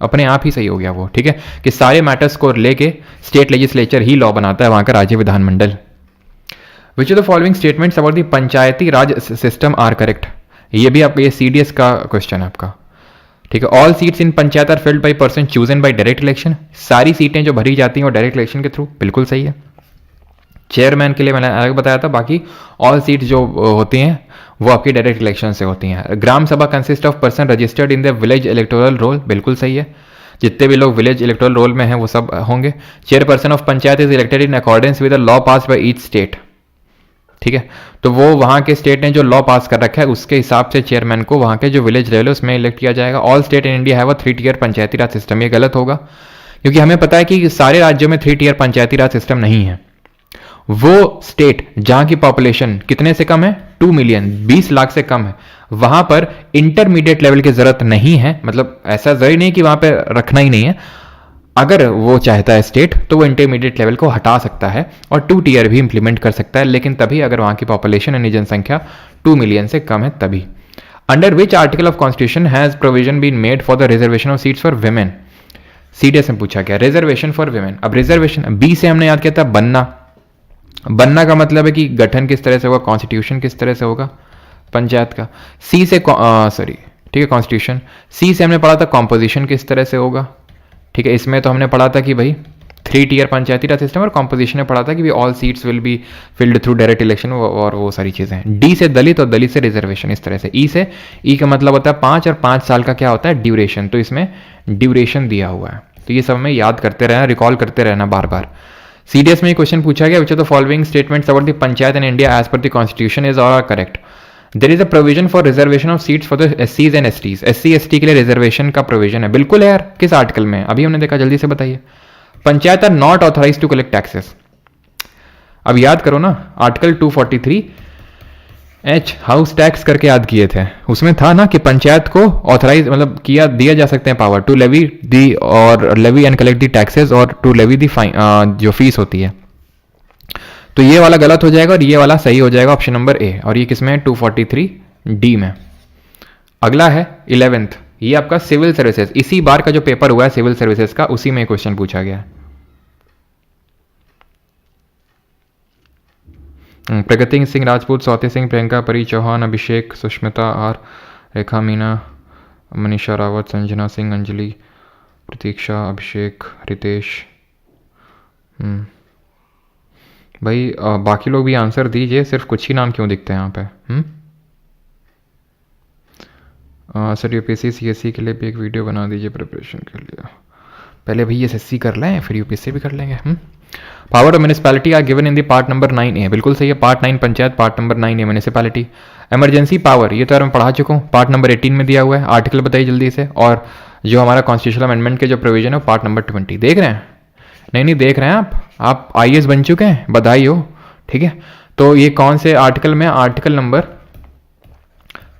Speaker 2: अपने आप ही सही हो गया वो. ठीक है, कि सारे मैटर्स को लेके स्टेट लेजिस्लेचर ही लॉ बनाता है, वहां का राज्य विधानमंडल. Which of the following statements about the Panchayati Raj system are correct. ये भी आपका ये सीडीएस का क्वेश्चन है आपका. ठीक है, all seats in panchayat are filled by person chosen by direct election. सारी सीटें जो भरी जाती हैं वो डायरेक्ट इलेक्शन के थ्रू, बिल्कुल सही है. चेयरमैन के लिए मैंने अलग बताया था, बाकी ऑल सीट जो होती हैं वो आपकी डायरेक्ट इलेक्शन से होती हैं. ग्राम सभा consist of person registered in the village electoral role, बिल्कुल सही है. जितने भी लोग विलेज इलेक्टोरल रोल में हैं वो सब होंगे. Chairperson of panchayat is elected in accordance with the law pass by each state. ठीक है, तो वो वहां के स्टेट ने जो लॉ पास कर रखा है उसके हिसाब से चेयरमैन को वहां के जो विलेज लेवल है उसमें इलेक्ट किया जाएगा. All state in India have a 3 tier Panchayati Raj system. ये गलत होगा, क्योंकि हमें पता है कि सारे राज्यों में 3 टियर पंचायती राज सिस्टम नहीं है. वो स्टेट जहां की पॉपुलेशन कितने से कम है, 2 मिलियन, 20 लाख से कम है, वहां पर इंटरमीडिएट लेवल की जरूरत नहीं है. मतलब ऐसा जरूरी नहीं कि वहां पे रखना ही नहीं है. अगर वो चाहता है स्टेट तो वो इंटरमीडिएट लेवल को हटा सकता है और 2 टियर भी इंप्लीमेंट कर सकता है, लेकिन तभी अगर वहां की पॉपुलेशन यानी जनसंख्या 2 मिलियन से कम है तभी. Under which article of constitution has provision been made for the reservation of seats for women. CDS में पूछा गया रिजर्वेशन फॉर विमेन. अब रिजर्वेशन बी से हमने याद किया था बनना का मतलब है कि गठन किस तरह से होगा, कॉन्स्टिट्यूशन किस तरह से होगा पंचायत का. सी से ठीक है कॉन्स्टिट्यूशन. सी से हमने पढ़ा था कॉम्पोजिशन किस तरह से होगा. ठीक है, इसमें तो हमने पढ़ा था कि भाई 3 टियर पंचायती राज सिस्टम, और कॉम्पोजिशन में पढ़ा था कि भी all seats will be filled through direct election और वो सारी चीजें. डी से दलित और दलित से रिजर्वेशन इस तरह से. ई का मतलब होता है 5 और 5 साल का क्या होता है ड्यूरेशन, तो इसमें ड्यूरेशन दिया हुआ है. तो ये सब में याद करते रहना, रिकॉल करते रहना बार बार. सीडीएस में क्वेश्चन पूछा गया which of the following statements about the panchayat in India as per the constitution is or correct. There is a provision for reservation of seats for the एससीज एंड एसटीज. एससी एसटी के लिए रिजर्वेशन का प्रोविजन है, बिल्कुल है यार. किस आर्टिकल में? अभी हमने देखा, जल्दी से बताइए. Panchayat are not authorise to collect taxes. अब याद करो ना, आर्टिकल 243 एच हाउस टैक्स करके याद किए थे, उसमें था ना कि पंचायत को ऑथराइज मतलब दिया जा सकते हैं power to levy the or levy and collect the taxes or to levy the fine जो फीस होती है. तो ये वाला गलत हो जाएगा और ये वाला सही हो जाएगा, ऑप्शन नंबर ए. और ये किसमें है? 243 डी में. अगला है 11th, ये आपका सिविल सर्विसेज. इसी बार का जो पेपर हुआ है सिविल सर्विसेज का, उसी में क्वेश्चन पूछा गया है. प्रगति सिंह राजपूत, स्वाति सिंह, प्रियंका परी चौहान, अभिषेक, सुष्मिता आर, रेखा मीना, मनीषा रावत, संजना सिंह, अंजलि, प्रतीक्षा, अभिषेक, रितेश. भाई बाकी लोग भी आंसर दीजिए, सिर्फ कुछ ही नाम क्यों दिखते हैं यहाँ पे? सर यूपीएससी सीएससी के लिए भी एक वीडियो बना दीजिए प्रिपरेशन के लिए. पहले भाई एसएससी कर लें फिर यूपीएससी भी कर लेंगे. Power of municipality are given in the part number 9A. बिल्कुल सही है, part 9 panchayat, part number 9A municipality. Emergency power ये तो यार मैं पढ़ा चुका हूँ, पार्ट नंबर 18 में दिया हुआ है. आर्टिकल बताइए जल्दी से. और जो हमारा कॉन्स्टिट्यूशनल अमेंडमेंट के जो प्रोविजन है पार्ट नंबर 20. देख रहे हैं? नहीं देख रहे हैं आप आईएएस बन चुके हैं, बधाई हो. ठीक है, तो ये कौन से आर्टिकल में? आर्टिकल नंबर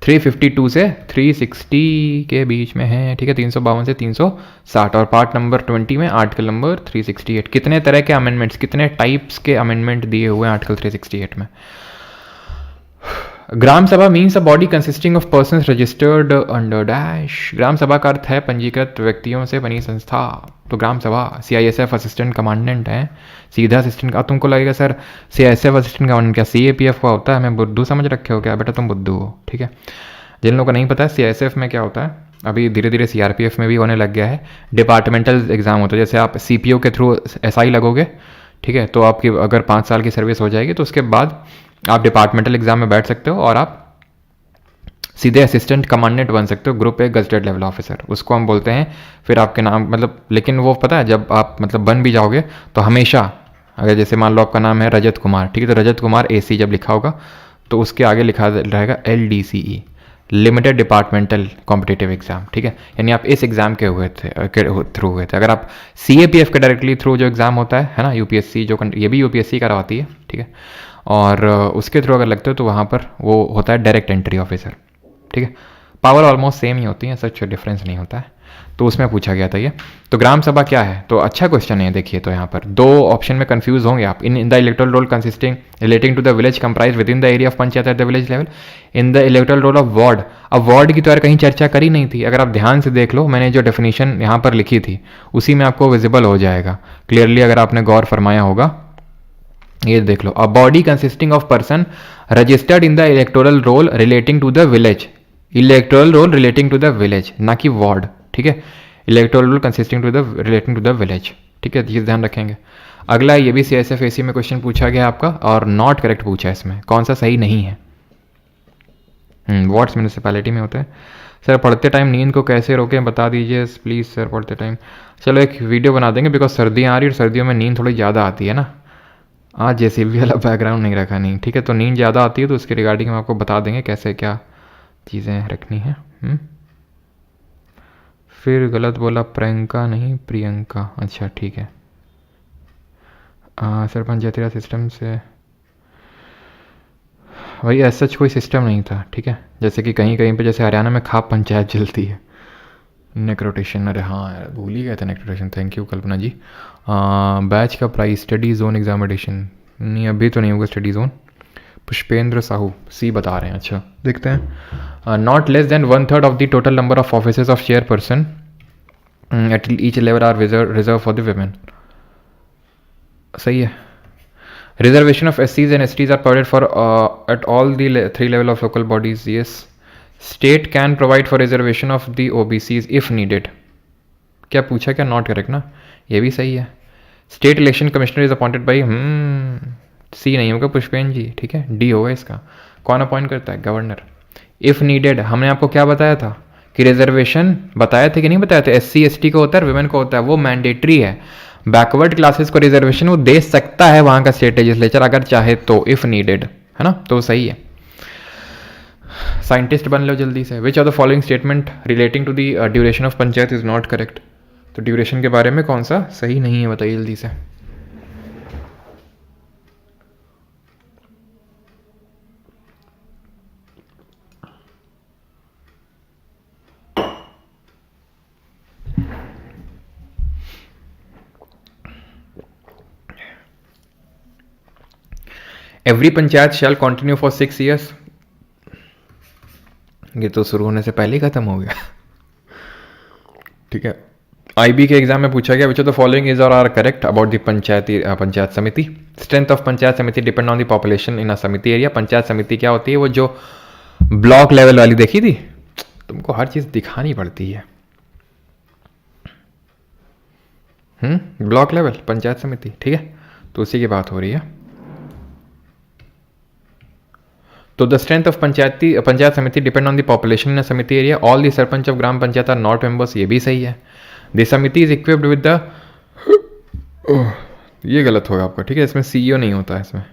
Speaker 2: 352 से 360 के बीच में है. ठीक है, 352 से 360. और पार्ट नंबर 20 में आर्टिकल नंबर 368. कितने तरह के अमेंडमेंट्स, कितने टाइप्स के अमेंडमेंट दिए हुए हैं आर्टिकल 368 में. Gram sabha means a body consisting of persons registered under dash. Gram sabha का अर्थ है पंजीकृत व्यक्तियों से बनी संस्था. तो ग्राम सभा सीआईएसएफ असिस्टेंट कमांडेंट है, सीधा असिस्टेंट. अब तुमको लगेगा सर सीआईएसएफ असिस्टेंट कमांडेंट क्या सीएपीएफ का होता है? हमें बुद्धू समझ रखे हो क्या? बेटा तुम बुद्धू हो. ठीक है, जिन लोगों को नहीं पता है सीआईएसएफ में क्या होता है, अभी धीरे धीरे सीआरपीएफ में भी होने लग गया है. डिपार्टमेंटल एग्जाम होता है, जैसे आप सीपीओ के थ्रू एसआई लगोगे. ठीक है, तो आपकी अगर 5 साल की सर्विस हो जाएगी तो उसके बाद आप डिपार्टमेंटल एग्जाम में बैठ सकते हो और आप सीधे असिस्टेंट कमांडेंट बन सकते हो, group A gazetted level officer, उसको हम बोलते हैं। फिर आपके नाम मतलब, लेकिन वो पता है जब आप मतलब बन भी जाओगे तो हमेशा, अगर जैसे मान लो आपका नाम है रजत कुमार, ठीक है, तो रजत कुमार AC जब लिखा होगा तो उसके आगे लिखा रहेगा LDCE, limited departmental competitive exam, ठीक है। यानी आप इस एग्जाम के थ्रू हुए थे। अगर आप CAPF के डायरेक्टली थ्रू जो एग्ज़ाम होता है ना, UPSC जो ये भी UPSC करवाती है, ठीक है, और उसके थ्रू अगर लगते हो तो वहाँ पर वो होता है डायरेक्ट एंट्री ऑफिसर, ठीक है। पावर ऑलमोस्ट सेम ही होती है, सच डिफरेंस नहीं होता है। तो उसमें पूछा गया था ये। तो ग्राम सभा क्या है, तो अच्छा क्वेश्चन है। देखिए तो यहाँ पर 2 ऑप्शन में कंफ्यूज होंगे आप। In the electoral roll consisting relating to the village comprise with in the area of panchayat at the village level, in the electoral roll of ward. अब वार्ड की तो यार कहीं चर्चा करी नहीं थी, अगर आप ध्यान से देख लो, मैंने जो डेफिनेशन यहाँ पर लिखी थी उसी में आपको विजिबल हो जाएगा क्लियरली, अगर आपने गौर फरमाया होगा। ये देख लो, a body consisting of person registered in the electoral roll relating to the village, electoral roll relating to the village, ना कि वार्ड, ठीक है। Electoral roll consisting to the relating to the village, ठीक है, ये ध्यान रखेंगे। अगला ये भी CSF AC में क्वेश्चन पूछा गया आपका, और नॉट करेक्ट पूछा है इसमें, कौन सा सही नहीं है। वार्ड्स म्यूनिसिपैलिटी में होता है। सर पढ़ते टाइम नींद को कैसे रोकें बता दीजिए प्लीज़ सर, पढ़ते टाइम। चलो एक वीडियो बना देंगे, बिकॉज सर्दियाँ आ रही है और सर्दियों में नींद थोड़ी ज़्यादा आती है ना। आज जैसे भी वाला बैकग्राउंड नहीं रखा नहीं, ठीक है, तो नींद ज़्यादा आती है तो उसके रिगार्डिंग हम आपको बता देंगे कैसे क्या चीज़ें रखनी है। फिर गलत बोला, प्रियंका नहीं प्रियंका, अच्छा ठीक है। सर पंचायती राज सिस्टम से भाई ऐसा कोई सिस्टम नहीं था, ठीक है। जैसे कि कहीं कहीं पे जैसे हरियाणा में खाप पंचायत चलती है। नेक रोटेशन, अरे हाँ यार भूल ही गए थे नेक rotation, thank you Kalpana ji. Batch का price study zone exam edition, नहीं अभी तो नहीं होगा study zone. Pushpendra Sahu C बता रहे हैं, अच्छा देखते हैं। Not less than 1/3 of the total number of offices of chairperson at each level are reserve for the women, सही है। Reservation of SCs and STs are provided for at all the 3 level of local bodies, yes. State can provide for reservation of the OBCs if needed, क्या पूछा, क्या नॉट करेक्ट ना, ये भी सही है। State election commissioner is appointed by, C नहीं होगा पुष्पेन जी, ठीक है, D होगा इसका। कौन अपॉइंट करता है, गवर्नर। इफ नीडेड, हमने आपको क्या बताया था कि रिजर्वेशन बताया था कि नहीं बताया था, SC ST को होता है, वुमेन को होता है, वो मैंडेटरी है। बैकवर्ड क्लासेस को रिजर्वेशन वो दे सकता है वहां का स्टेट लेजिस्लेचर अगर चाहे तो, इफ नीडेड, है ना, तो सही है। साइंटिस्ट बन लो जल्दी से। Which of the following statement relating to the duration of panchayat is not correct, तो ड्यूरेशन के बारे में कौन सा सही नहीं है बताइए जल्दी से। Every panchayat shell continue for 6 years, ये तो शुरू होने से पहले ही खत्म हो गया, ठीक है। IB के एग्जाम में पूछा गया which of the following is or are correct about the panchayat samiti. Strength of panchayat samiti depend on the population in a samiti area. Panchayat समिति क्या होती है, वो जो ब्लॉक लेवल वाली देखी थी, तुमको हर चीज दिखानी पड़ती है। ब्लॉक लेवल पंचायत समिति, ठीक है, तो उसी की बात हो रही है। तो the strength of panchayat samiti depend on the population in samiti area. All the sarpanch of gram panchayat are not members, ये भी सही है। द समिति इज इक्विप्ड विद द, ये गलत होगा आपका, ठीक है, इसमें CEO नहीं होता है इसमें।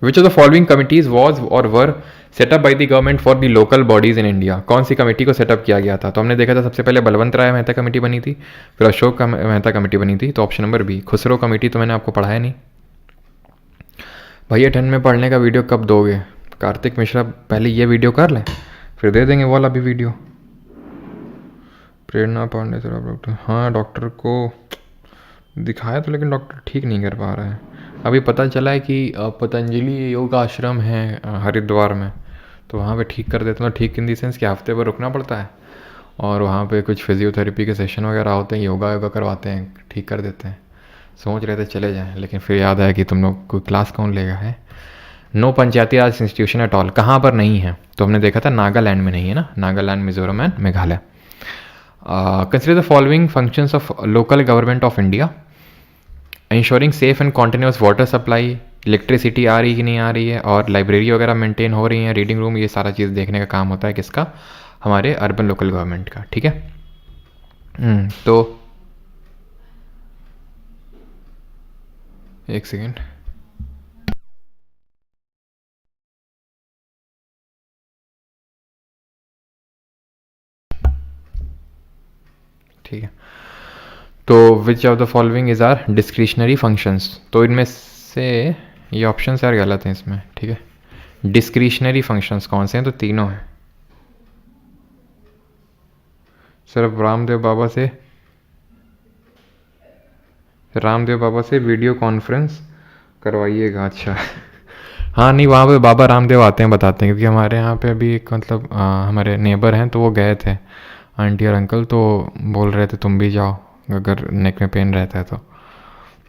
Speaker 2: Which of the following committees was or were set up by the government for the local bodies in India. कौन सी कमेटी को सेटअप किया गया था, तो हमने देखा था सबसे पहले बलवंत राय मेहता कमेटी बनी थी, फिर अशोक मेहता कमेटी बनी थी, तो option number B। Khusro committee तो मैंने आपको पढ़ाया नहीं भैया। 10 में पढ़ने का वीडियो कब दोगे कार्तिक मिश्रा, पहले ये वीडियो कर लें फिर दे देंगे वाला भी वीडियो। प्रेरणा पांडे सर डॉक्टर, हाँ डॉक्टर को दिखाया तो लेकिन डॉक्टर ठीक नहीं कर पा रहा है। अभी पता चला है कि पतंजलि योग आश्रम है हरिद्वार में, तो वहाँ पे ठीक कर देते हैं। ठीक इन दी सेंस कि हफ्ते भर रुकना पड़ता है और वहाँ पे कुछ फिजियोथेरेपी के सेशन वगैरह होते हैं, योगा करवाते हैं, ठीक कर देते हैं। सोच रहे थे चले जाएं, लेकिन फिर याद आया कि तुम लोग कोई क्लास कौन लेगा है। No Panchayati Raj institution at all, कहाँ पर नहीं है, तो हमने देखा था नागालैंड में नहीं है ना, Nagaland, Mizoram and Meghalaya. Consider the following functions of local government of India. Ensuring safe and continuous water supply, electricity आ रही कि नहीं आ रही है, और लाइब्रेरी वगैरह मेंटेन हो रही है, रीडिंग रूम, ये सारा चीज़ देखने का काम होता है किसका, हमारे अर्बन लोकल गवर्नमेंट का, ठीक है। तो एक सेकेंड, ठीक है। तो which of the following is are discretionary functions, तो इनमें से ये ऑप्शन यार गलत हैं इसमें, ठीक है। डिस्क्रिशनरी फंक्शंस कौन से हैं, तो तीनों हैं। सिर्फ रामदेव बाबा से वीडियो कॉन्फ्रेंस करवाइएगा, अच्छा। हाँ नहीं, वहाँ पे बाबा रामदेव आते हैं, बताते हैं, क्योंकि हमारे यहाँ पे अभी एक मतलब हमारे नेबर हैं, तो वो गए थे आंटी और अंकल, तो बोल रहे थे तुम भी जाओ अगर नेक में पेन रहता है तो।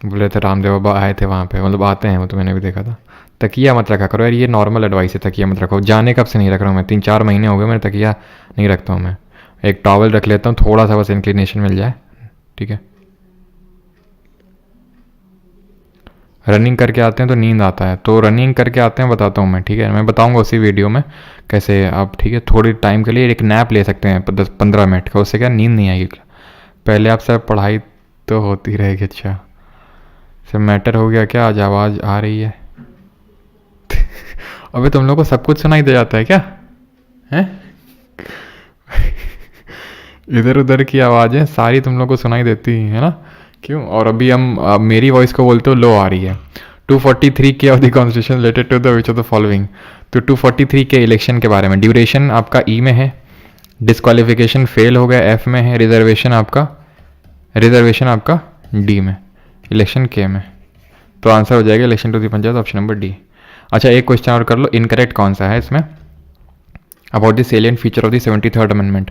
Speaker 2: बोल रहे थे रामदेव बाबा आए थे वहाँ पे, मतलब आते हैं वो, तो मैंने भी देखा था। तकिया मत रखा करो यार, ये नॉर्मल एडवाइस है, तकिया मत रखो। जाने कब से नहीं रख रहा हूँ मैं, 3-4 महीने हो गए, मैं तकिया नहीं रखता हूँ मैं। एक टॉवल रख लेता हूँ, थोड़ा सा बस इंक्लिनेशन मिल जाए, ठीक है। रनिंग करके आते हैं तो नींद आता है, तो रनिंग करके आते हैं बताता हूँ मैं, ठीक है। मैं बताऊँगा उसी वीडियो में कैसे आप, ठीक है, थोड़ी टाइम के लिए एक नैप ले सकते हैं 10-15 मिनट का, उससे क्या नींद नहीं आएगी। पहले आप सब पढ़ाई तो होती रहेगी, अच्छा सब मैटर हो गया क्या, आज आवाज़ आ रही है। अबे तुम लोग को सब कुछ सुनाई दे जाता है क्या, हैं? इधर उधर की आवाज़ें सारी तुम लोग को सुनाई देती है ना, क्यों? और अभी हम मेरी वॉइस को बोलते हो लो आ रही है। 243 K of the constitution related to the which of the following, तो 243 के इलेक्शन के बारे में, ड्यूरेशन आपका ई में है, डिस्क्वालिफिकेशन फेल हो गया एफ में है, रिजर्वेशन आपका डी में, इलेक्शन के में, तो आंसर हो जाएगा election to the panchayat, option number D. अच्छा एक क्वेश्चन और कर लो, इनकरेक्ट कौन सा है इसमें, about the salient feature of the 73rd amendment,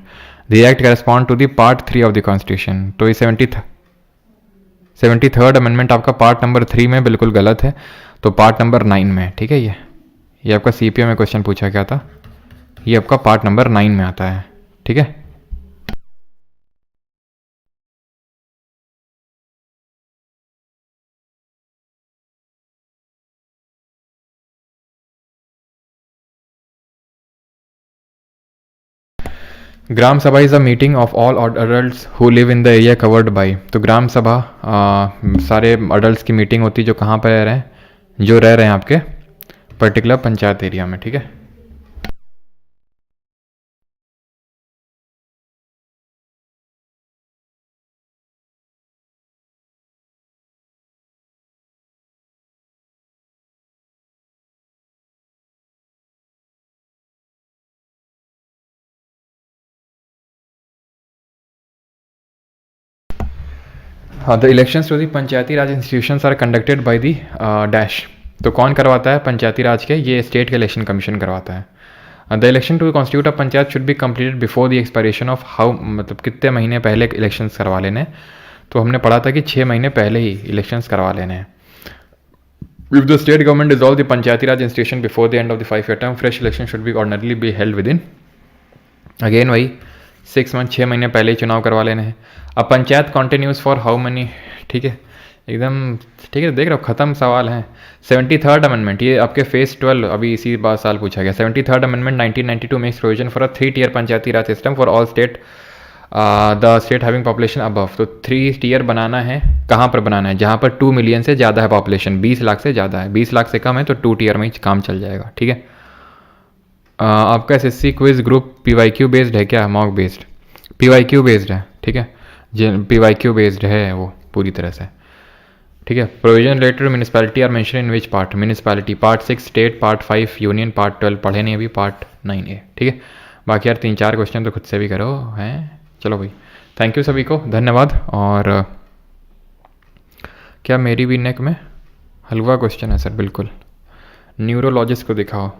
Speaker 2: the act correspond to the part 3 of the constitution, तो ये 73rd अमेंडमेंट आपका पार्ट नंबर 3 में बिल्कुल गलत है, तो पार्ट नंबर 9 में है, ठीक है। ये आपका सीपीओ में क्वेश्चन पूछा गया था, ये आपका पार्ट नंबर 9 में आता है, ठीक है। ग्राम सभा is a meeting of all adults who live in the area covered by, तो ग्राम सभा सारे अडल्ट की मीटिंग होती है जो कहाँ पर रह रहे हैं, जो रह रहे हैं आपके पर्टिकुलर पंचायत एरिया में, ठीक है। हाँ, the elections to the Panchayati Raj institutions are conducted by the dash, तो कौन करवाता है पंचायती राज के, ये स्टेट के इलेक्शन कमीशन करवाता है। The election to constitute a panchayat should be completed before the expiration of how, मतलब कितने महीने पहले इलेक्शंस करवा लेने हैं, तो हमने पढ़ा था कि 6 महीने पहले ही इलेक्शंस करवा लेने हैं। If the state government dissolve the Panchayati Raj institution before the end of the 5-year term, fresh election should be ordinarily be held with in, again वही 6 मंथ 6 महीने पहले ही चुनाव करवा लेने हैं। अब panchayat continues for how many, ठीक है एकदम, ठीक है देख रहे हो ख़त्म सवाल है। 73rd अमेंडमेंट, ये आपके फेज 12 अभी इसी बार साल पूछा गया। 73rd amendment 1992 makes provision for a 3-tier Panchayati Raj system for all state, the state having population above, तो 3 tier बनाना है, कहाँ पर बनाना है, जहाँ पर 2 मिलियन से ज़्यादा है पॉपुलेशन, 20 लाख से ज़्यादा है, 20 लाख से कम है तो 2 tier में ही काम चल जाएगा, ठीक है। आपका SSC quiz group PYQ based है क्या, मॉक बेस्ड? पीवाईक्यू बेस्ड है, ठीक है, पीवाईक्यू बेस्ड है वो पूरी तरह से, ठीक है। Provision related to municipality are mention in which part, municipality part 6 state, part 5 union, part 12 पढ़े नहीं अभी, पार्ट 9A, ठीक है। बाकी यार 3-4 क्वेश्चन तो खुद से भी करो हैं, चलो भाई थैंक यू सभी को, धन्यवाद। और क्या मेरी भी नेक में हलवा क्वेश्चन है सर, बिल्कुल, न्यूरोलॉजिस्ट को दिखाओ।